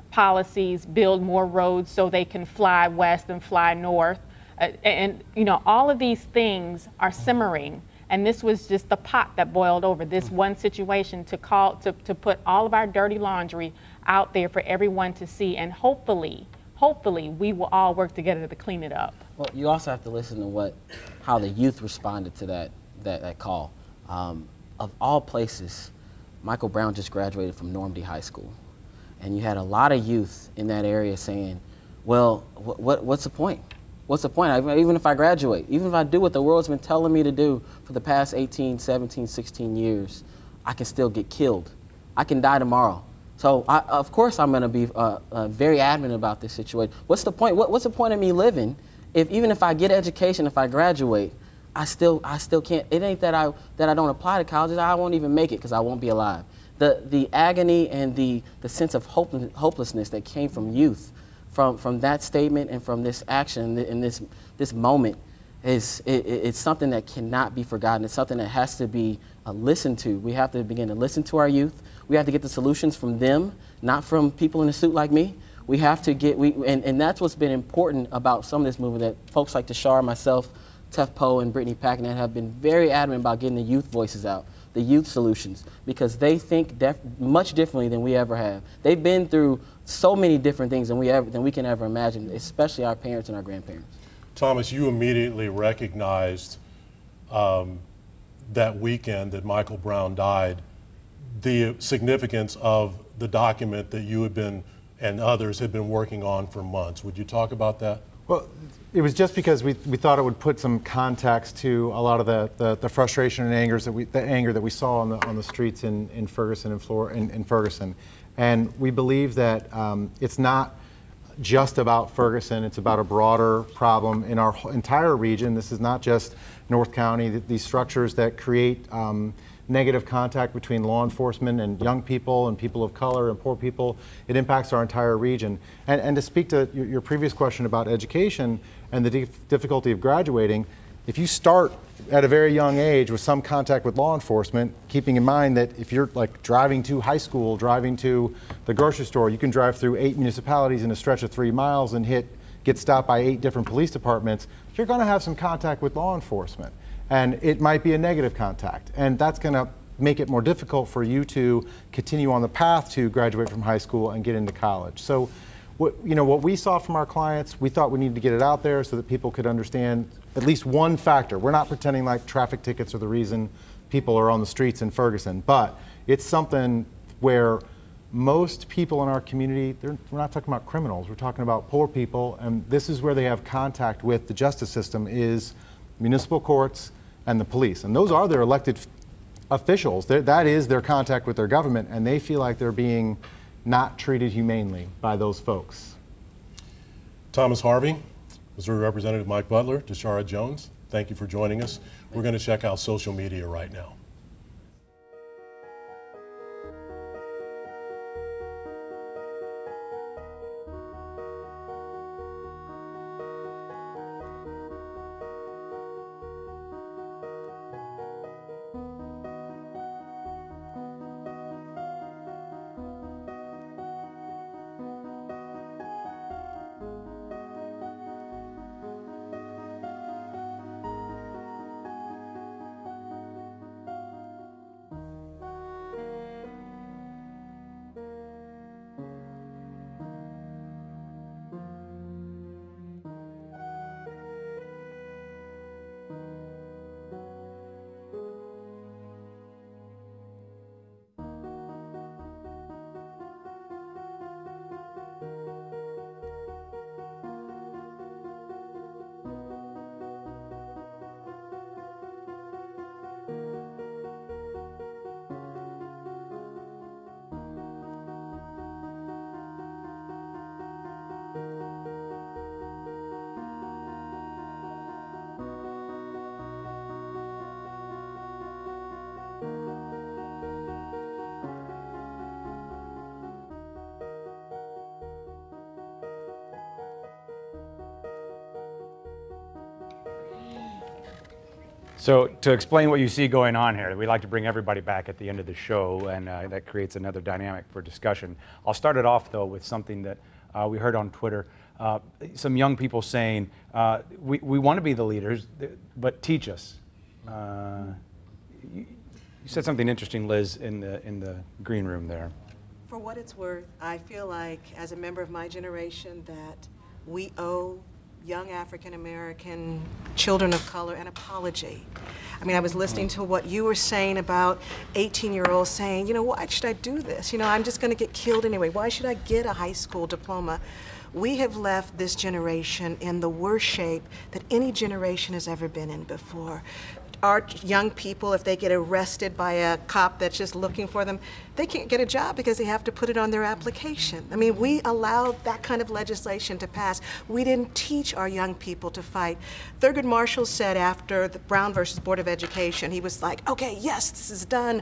policies build more roads so they can fly west and fly north. And you know, all of these things are simmering. And this was just the pot that boiled over, this one situation to put all of our dirty laundry out there for everyone to see. And hopefully we will all work together to clean it up. Well, you also have to listen to how the youth responded to that call. Of all places, Michael Brown just graduated from Normandy High School. And you had a lot of youth in that area saying, well, what's the point? What's the point? Even if I graduate, even if I do what the world's been telling me to do for the past 18, 17, 16 years, I can still get killed. I can die tomorrow. So of course I'm going to be very adamant about this situation. What's the point? What's the point of me living if even if I get education, if I graduate, I still can't. It ain't that I don't apply to college. I won't even make it because I won't be alive. The agony and the sense of hopelessness that came from youth, from that statement and from this action in this moment, it's something that cannot be forgotten. It's something that has to be listened to. We have to begin to listen to our youth. We have to get the solutions from them, not from people in a suit like me. We have to get, and that's what's been important about some of this movement, that folks like Tashara, myself, Tef Poe, and Brittany Packnett have been very adamant about getting the youth voices out, the youth solutions, because they think much differently than we ever have. They've been through so many different things than we can ever imagine, especially our parents and our grandparents. Thomas, you immediately recognized that weekend that Michael Brown died, the significance of the document that you had been and others had been working on for months. Would you talk about that? Well, it was just because we thought it would put some context to a lot of the frustration and anger that we saw on the streets in Ferguson and Ferguson, and we believe that it's not just about Ferguson. It's about a broader problem in our entire region. This is not just North County. These structures that create negative contact between law enforcement and young people and people of color and poor people, it impacts our entire region. And to speak to your previous question about education and the difficulty of graduating, if you start at a very young age with some contact with law enforcement, keeping in mind that if you're like driving to high school, driving to the grocery store, you can drive through 8 municipalities in a stretch of 3 miles and get stopped by 8 different police departments, you're going to have some contact with law enforcement. And it might be a negative contact. And that's going to make it more difficult for you to continue on the path to graduate from high school and get into college. So what we saw from our clients, we thought we needed to get it out there so that people could understand at least one factor. We're not pretending like traffic tickets are the reason people are on the streets in Ferguson, but it's something where most people in our community, we're not talking about criminals, we're talking about poor people, and this is where they have contact with the justice system, is municipal courts and the police. And those are their elected officials. That is their contact with their government, and they feel like they're being not treated humanely by those folks. Thomas Harvey, Missouri Representative Mike Butler, Tashara Jones, thank you for joining us. We're going to check out social media right now. So to explain what you see going on here, we like to bring everybody back at the end of the show, and that creates another dynamic for discussion. I'll start it off, though, with something that we heard on Twitter. Some young people saying, we want to be the leaders, but teach us. You said something interesting, Liz, in the green room there. For what it's worth, I feel like, as a member of my generation, that we owe young African American children of color an apology. I mean, I was listening to what you were saying about 18-year-olds saying, you know, why should I do this? You know, I'm just going to get killed anyway. Why should I get a high school diploma? We have left this generation in the worst shape that any generation has ever been in before. Our young people, if they get arrested by a cop that's just looking for them, they can't get a job because they have to put it on their application. I mean, we allowed that kind of legislation to pass. We didn't teach our young people to fight. Thurgood Marshall said after the Brown versus Board of Education, he was like, okay, yes, this is done.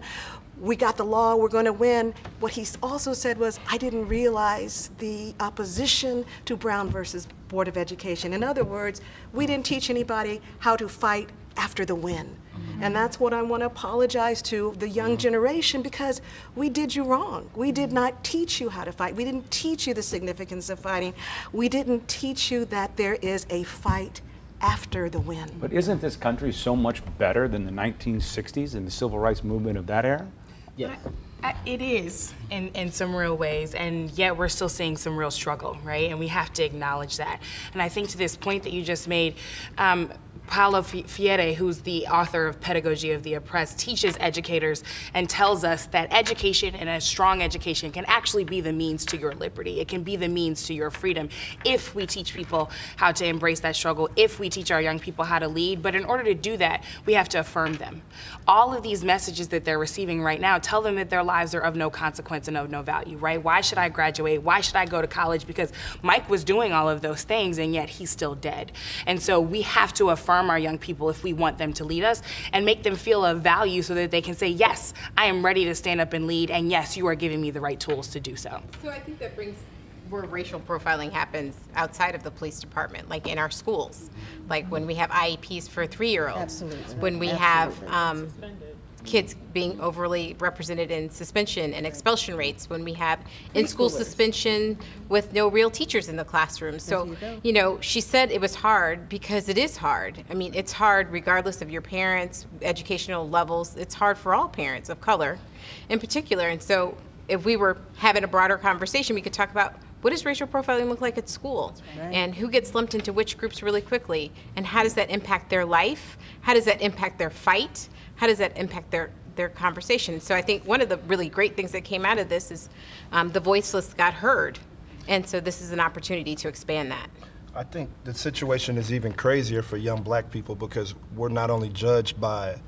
We got the law, we're going to win. What he also said was, I didn't realize the opposition to Brown versus Board of Education. In other words, we didn't teach anybody how to fight after the win. And that's what I want to apologize to the young generation, because we did you wrong. We did not teach you how to fight. We didn't teach you the significance of fighting. We didn't teach you that there is a fight after the win. But isn't this country so much better than the 1960s and the civil rights movement of that era? Yeah. It is in some real ways, and yet we're still seeing some real struggle, right? And we have to acknowledge that. And I think to this point that you just made, Paulo Freire, who's the author of Pedagogy of the Oppressed, teaches educators and tells us that education, and a strong education, can actually be the means to your liberty. It can be the means to your freedom if we teach people how to embrace that struggle, if we teach our young people how to lead. But in order to do that, we have to affirm them. All of these messages that they're receiving right now tell them that their lives are of no consequence and of no value, right? Why should I graduate? Why should I go to college? Because Mike was doing all of those things, and yet he's still dead. And so we have to affirm our young people if we want them to lead us, and make them feel of value so that they can say, yes, I am ready to stand up and lead, and yes, you are giving me the right tools to do so. So I think that brings where racial profiling happens outside of the police department, like in our schools, like when we have IEPs for 3-year-olds, when we have kids being overly represented in suspension and expulsion rates, when we have in-school suspension with no real teachers in the classroom. So, you know, she said it was hard because it is hard. I mean, it's hard regardless of your parents' educational levels. It's hard for all parents of color in particular. And so if we were having a broader conversation, we could talk about what does racial profiling look like at school? Right. And who gets lumped into which groups really quickly? And how does that impact their life? How does that impact their fight? How does that impact their conversation? So I think one of the really great things that came out of this is the voiceless got heard. And so this is an opportunity to expand that. I think the situation is even crazier for young black people because we're not only judged by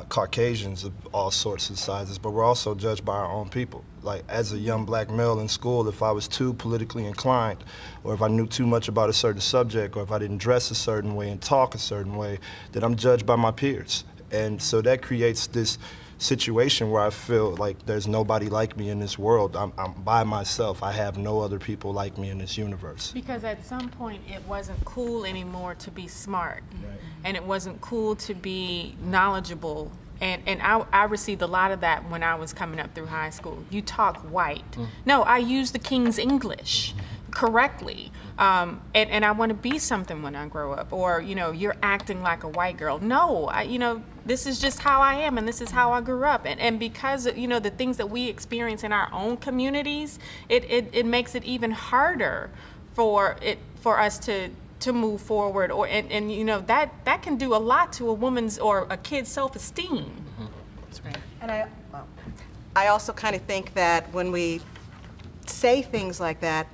Caucasians of all sorts of sizes, but we're also judged by our own people. Like, as a young black male in school, if I was too politically inclined, or if I knew too much about a certain subject, or if I didn't dress a certain way and talk a certain way, then I'm judged by my peers. And so that creates this situation where I feel like there's nobody like me in this world. I'm by myself. I have no other people like me in this universe. Because at some point it wasn't cool anymore to be smart. Right. And it wasn't cool to be knowledgeable. And I received a lot of that when I was coming up through high school. You talk white. No, I use the King's English correctly. And I want to be something when I grow up. Or, you know, you're acting like a white girl. No, you know, this is just how I am, and this is how I grew up. And because, you know, the things that we experience in our own communities, it makes it even harder for us to move forward, or and you know that can do a lot to a woman's or a kid's self-esteem. That's right. And I also kind of think that when we say things like that,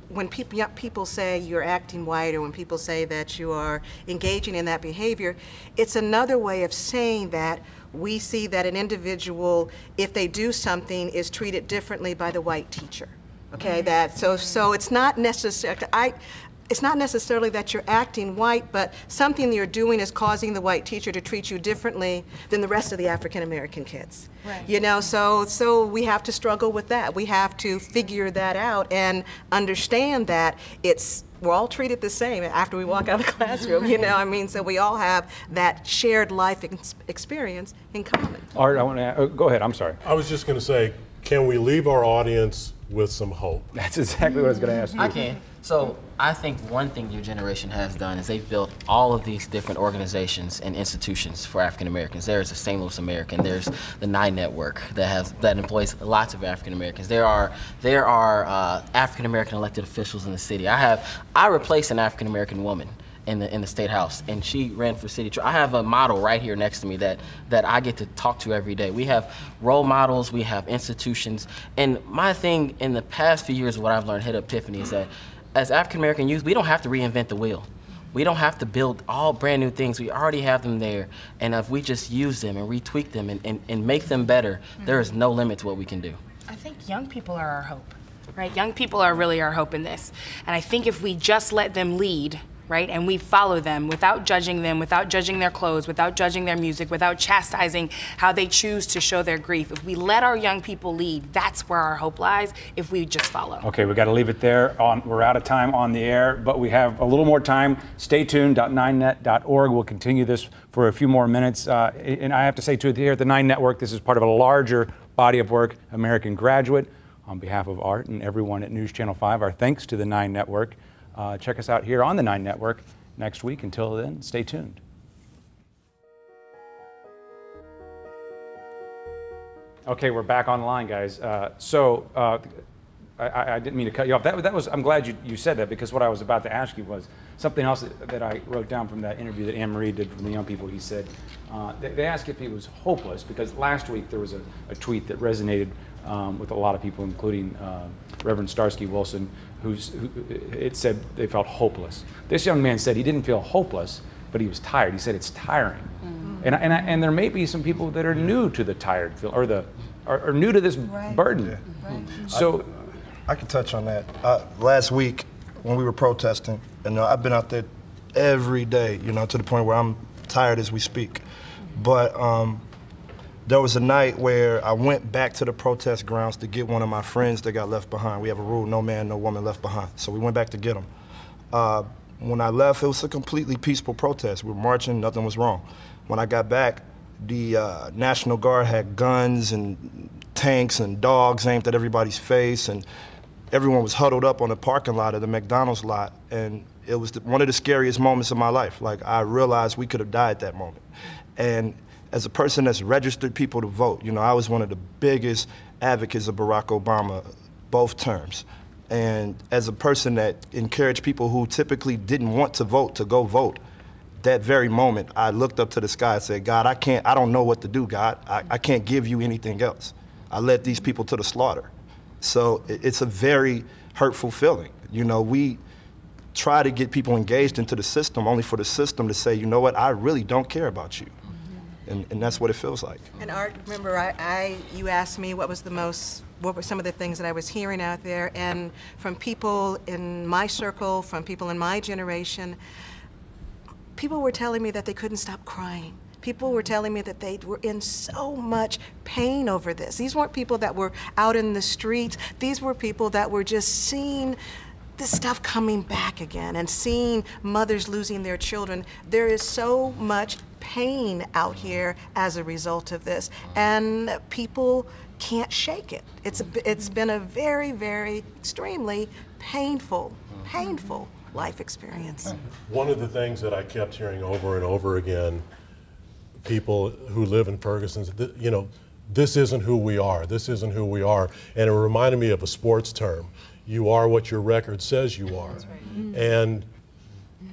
when people say you're acting white, or when people say that you are engaging in that behavior, it's another way of saying that we see that an individual, if they do something, is treated differently by the white teacher. Okay, so it's not necessarily. It's not necessarily that you're acting white, but something you're doing is causing the white teacher to treat you differently than the rest of the African American kids. Right. You know, so we have to struggle with that. We have to figure that out and understand that it's we're all treated the same after we walk out of the classroom, you know, I mean, so we all have that shared life experience in common. Art, I want to, go ahead, I'm sorry. I was just going to say, can we leave our audience with some hope? That's exactly what I was going to ask you. I can. So I think one thing your generation has done is they've built all of these different organizations and institutions for African Americans. There's the St. Louis American, there's the Nine Network that employs lots of African Americans. There are African American elected officials in the city. I replaced an African American woman in the state house, and she ran for city. I have a model right here next to me that I get to talk to every day. We have role models, we have institutions, and my thing in the past few years, what I've learned, hit epiphany, is that as African American youth, we don't have to reinvent the wheel. We don't have to build all brand new things. We already have them there, and if we just use them and retweak them and make them better, there is no limit to what we can do. I think young people are our hope, right? Young people are really our hope in this, and I think if we just let them lead, right, and we follow them without judging their clothes, without judging their music, without chastising how they choose to show their grief. If we let our young people lead, that's where our hope lies, if we just follow. Okay, we got to leave it there. We're out of time on the air, but we have a little more time. Stay tuned, .9net.org. We'll continue this for a few more minutes. And I have to say, too, here at the Nine Network, this is part of a larger body of work, American Graduate. On behalf of Art and everyone at News Channel 5, our thanks to the Nine Network. Check us out here on the Nine Network next week. Until then, stay tuned. Okay, we're back online, guys. I didn't mean to cut you off. I'm glad you said that, because what I was about to ask you was something else that I wrote down from that interview that Anne Marie did from the young people. He said, they asked if he was hopeless, because last week there was a tweet that resonated with a lot of people, including Reverend Starsky Wilson, it said they felt hopeless. This young man said he didn't feel hopeless, but he was tired. He said it's tiring. Mm-hmm. And there may be some people that are new to the tired feel, or new to this burden. Yeah. Right. So I can touch on that. Last week when we were protesting, and I've been out there every day, to the point where I'm tired as we speak. But there was a night where I went back to the protest grounds to get one of my friends that got left behind. We have a rule, no man, no woman left behind. So we went back to get him. When I left, it was a completely peaceful protest. We were marching, nothing was wrong. When I got back, the National Guard had guns and tanks and dogs aimed at everybody's face, and everyone was huddled up on the parking lot of the McDonald's lot, and it was one of the scariest moments of my life. Like, I realized we could have died that moment. And as a person that's registered people to vote, I was one of the biggest advocates of Barack Obama, both terms. And as a person that encouraged people who typically didn't want to vote to go vote, that very moment, I looked up to the sky and said, God, I don't know what to do, God. I can't give you anything else. I led these people to the slaughter. So it's a very hurtful feeling. We try to get people engaged into the system only for the system to say, you know what, I really don't care about you. And that's what it feels like. And Art, remember, you asked me what were some of the things that I was hearing out there, and from people in my circle, from people in my generation, people were telling me that they couldn't stop crying. People were telling me that they were in so much pain over this. These weren't people that were out in the streets. These were people that were just seeing this stuff coming back again and seeing mothers losing their children. There is so much pain out here as a result of this, and people can't shake it. It's been a very, very extremely painful life experience. One of the things that I kept hearing over and over again, people who live in Ferguson, this isn't who we are. This isn't who we are. And it reminded me of a sports term. You are what your record says you are. Right. And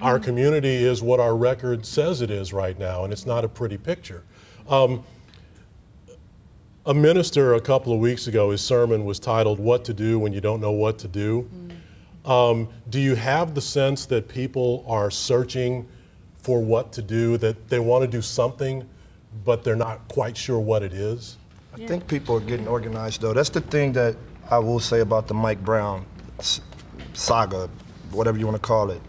our community is what our record says it is right now, and it's not a pretty picture. A minister a couple of weeks ago, his sermon was titled, What to Do When You Don't Know What to Do. Do you have the sense that people are searching for what to do, that they want to do something, but they're not quite sure what it is? I think people are getting organized, though. That's the thing that I will say about the Mike Brown saga, whatever you want to call it.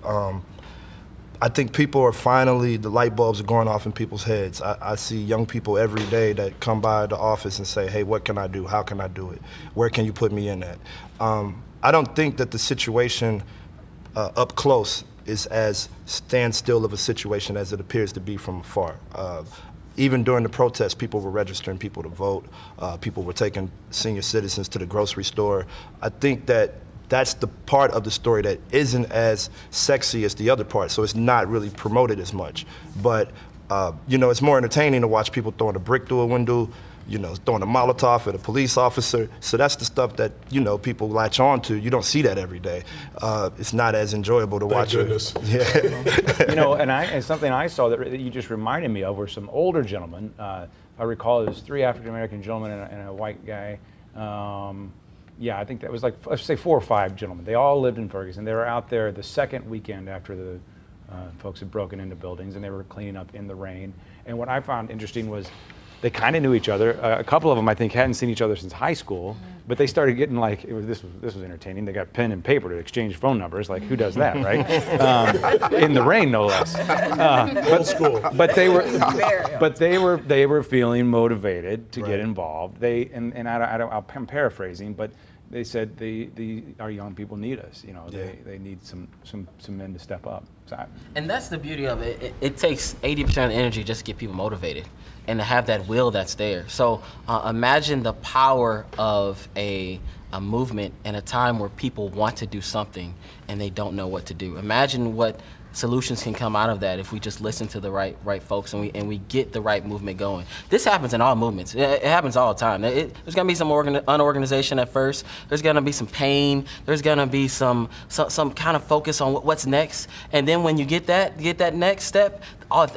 I think people are finally, the light bulbs are going off in people's heads. I see young people every day that come by the office and say, hey, what can I do? How can I do it? Where can you put me in at? I don't think that the situation up close is as standstill of a situation as it appears to be from afar. Even during the protests, people were registering people to vote. People were taking senior citizens to the grocery store. I think that that's the part of the story that isn't as sexy as the other part, so it's not really promoted as much. But you know, it's more entertaining to watch people throwing a brick through a window, you know, throwing a Molotov at a police officer. So that's the stuff that, you know, people latch on to. You don't see that every day. It's not as enjoyable to watch it. Yeah. You know, and something I saw that you just reminded me of were some older gentlemen. I recall it was 3 African-American gentlemen and a white guy. Yeah, I think that was like, let's say 4 or 5 gentlemen. They all lived in Ferguson. They were out there the second weekend after the folks had broken into buildings, and they were cleaning up in the rain. And what I found interesting was they kind of knew each other. A couple of them, I think, hadn't seen each other since high school, but they started getting like, this was entertaining. They got pen and paper to exchange phone numbers. Like, who does that, right? In the rain, no less. Old school. But they were feeling motivated to get involved. I'm paraphrasing, but they said our young people need us. You know, they need some men to step up. So and that's the beauty of it. It takes 80% of the energy just to get people motivated and to have that will that's there. So imagine the power of a movement in a time where people want to do something and they don't know what to do. Imagine what solutions can come out of that if we just listen to the right folks and we get the right movement going. This happens in all movements. It happens all the time. There's gonna be some unorganization at first. There's gonna be some pain. There's gonna be some kind of focus on what's next. And then when you get that next step,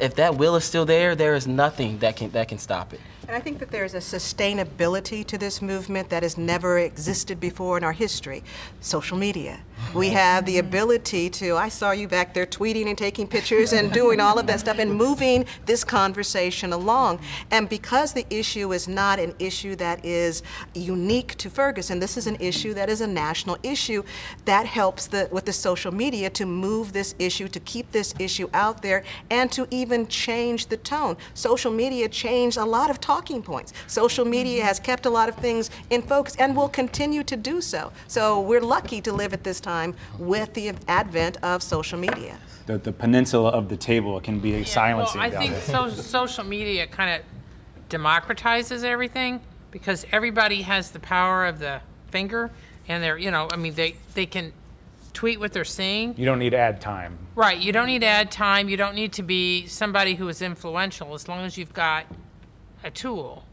if that will is still there, there is nothing that can stop it. And I think that there's a sustainability to this movement that has never existed before in our history. Social media. We have the ability to, I saw you back there tweeting and taking pictures and doing all of that stuff and moving this conversation along. And because the issue is not an issue that is unique to Ferguson, this is an issue that is a national issue, that helps with the social media to move this issue, to keep this issue out there, and to even change the tone. Social media changed a lot of talking points. Social media has kept a lot of things in focus and will continue to do so. So we're lucky to live at this time with the advent of social media. The peninsula of the table can be silencing. Well, I think social media kind of democratizes everything because everybody has the power of the finger, and they're, you know, I mean, they can tweet what they're seeing. You don't need ad time. Right, you don't need ad time. You don't need to be somebody who is influential as long as you've got a tool.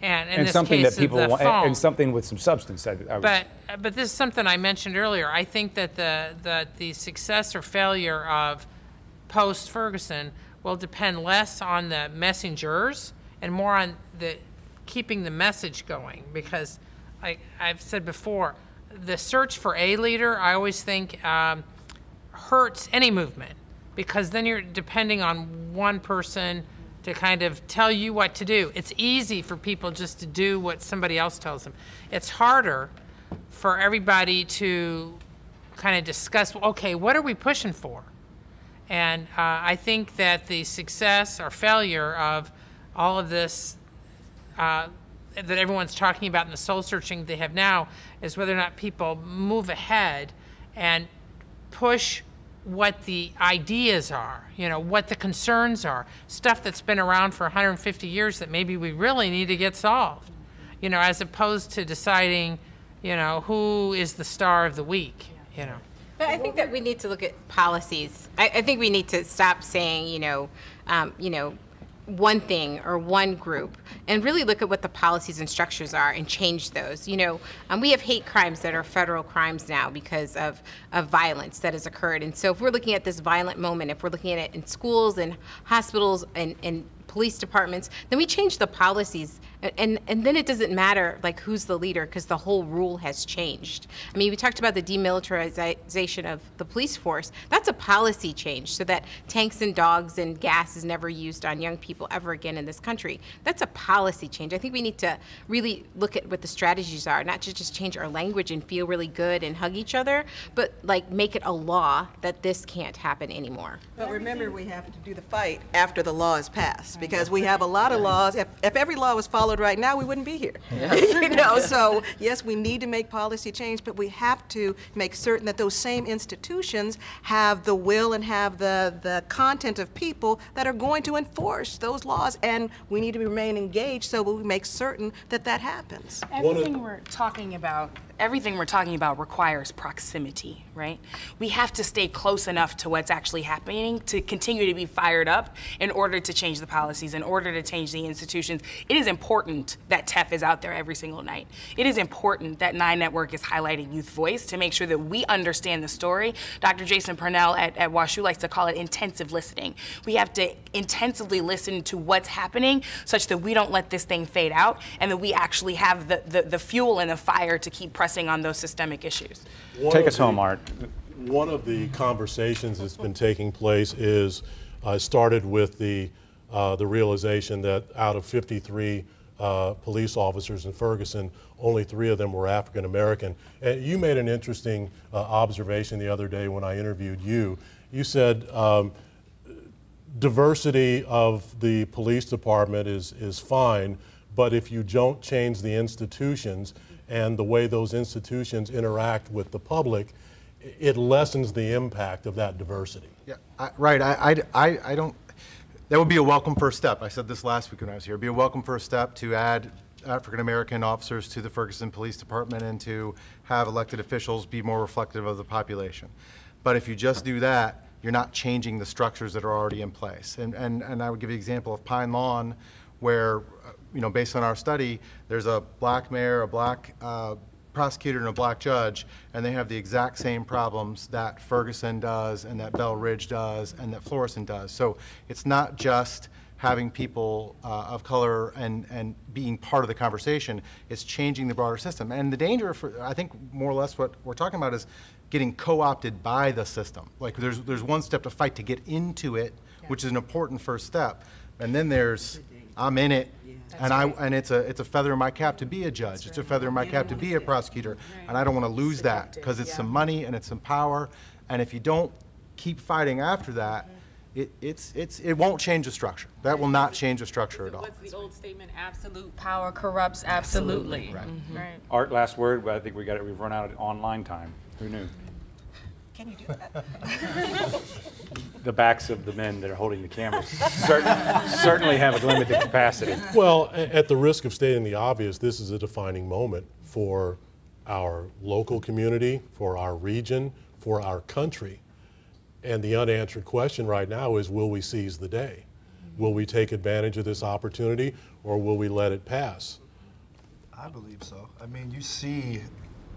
And in this something case, that people want, and something with some substance. But this is something I mentioned earlier. I think that the success or failure of post-Ferguson will depend less on the messengers and more on keeping the message going. Because I've said before, the search for a leader, I always think hurts any movement, because then you're depending on one person to kind of tell you what to do. It's easy for people just to do what somebody else tells them. It's harder for everybody to kind of discuss, okay, what are we pushing for? And I think that the success or failure of all of this that everyone's talking about in the soul searching they have now is whether or not people move ahead and push what the ideas are, you know, what the concerns are, stuff that's been around for 150 years that maybe we really need to get solved, you know, as opposed to deciding, you know, who is the star of the week, you know. But I think that we need to look at policies. I think we need to stop saying, you know, one thing or one group, and really look at what the policies and structures are and change those. You know, we have hate crimes that are federal crimes now because of violence that has occurred. And so if we're looking at this violent moment, if we're looking at it in schools and hospitals and police departments, then we change the policies, and then it doesn't matter like who's the leader, because the whole rule has changed. I mean, we talked about the demilitarization of the police force. That's a policy change, so that tanks and dogs and gas is never used on young people ever again in this country. That's a policy change. I think we need to really look at what the strategies are, not to just change our language and feel really good and hug each other, but like make it a law that this can't happen anymore. But remember, we have to do the fight after the law is passed, because we have a lot of laws. If every law was followed followed right now, we wouldn't be here. You know, so yes, we need to make policy change, but we have to make certain that those same institutions have the will and have the content of people that are going to enforce those laws, and we need to remain engaged so we make certain that that happens. Everything we're talking about requires proximity, right? We have to stay close enough to what's actually happening to continue to be fired up in order to change the policies, in order to change the institutions. It is important that TEF is out there every single night. It is important that 9 Network is highlighting youth voice to make sure that we understand the story. Dr. Jason Purnell at WashU likes to call it intensive listening. We have to intensively listen to what's happening such that we don't let this thing fade out and that we actually have the fuel and the fire to keep pressing on those systemic issues. Take us home, Art. One of the conversations that's been taking place is started with the realization that out of 53 police officers in Ferguson, only 3 of them were African American. And you made an interesting observation the other day when I interviewed you. You said diversity of the police department is fine, but if you don't change the institutions and the way those institutions interact with the public, it lessens the impact of that diversity. Yeah, right. I don't. That would be a welcome first step. I said this last week when I was here. It'd be a welcome first step to add African American officers to the Ferguson Police Department and to have elected officials be more reflective of the population. But if you just do that, you're not changing the structures that are already in place. And I would give you an example of Pine Lawn, where, you know, based on our study, there's a black mayor, a black prosecutor, and a black judge, and they have the exact same problems that Ferguson does, and that Bell Ridge does, and that Florissant does. So it's not just having people of color and being part of the conversation, it's changing the broader system. And the danger, I think more or less what we're talking about is getting co-opted by the system. Like there's one step to fight to get into it, which is an important first step. And then there's, I'm in it, and it's a feather in my cap to be a judge. It's a feather in my cap to be a prosecutor, and I don't want to lose that because it's some money and it's some power. And if you don't keep fighting after that, it won't change the structure. That will not change the structure at all. What's the old statement? Absolute power corrupts absolutely. Right. Right. Art, last word, but I think we've run out of online time. Who knew? Can you do that? The backs of the men that are holding the cameras certainly have a limited capacity. Well, at the risk of stating the obvious, this is a defining moment for our local community, for our region, for our country. And the unanswered question right now is, will we seize the day? Will we take advantage of this opportunity, or will we let it pass? I believe so. I mean, you see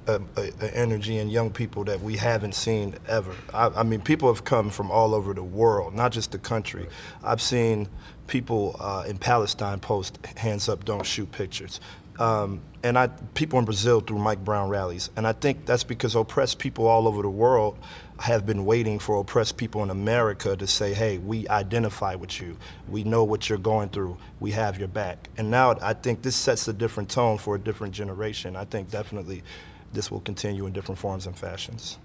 an energy in young people that we haven't seen ever. I mean, people have come from all over the world, not just the country. I've seen people in Palestine post hands up, don't shoot pictures. And people in Brazil through Mike Brown rallies. And I think that's because oppressed people all over the world have been waiting for oppressed people in America to say, hey, we identify with you. We know what you're going through. We have your back. And now I think this sets a different tone for a different generation. I think definitely this will continue in different forms and fashions.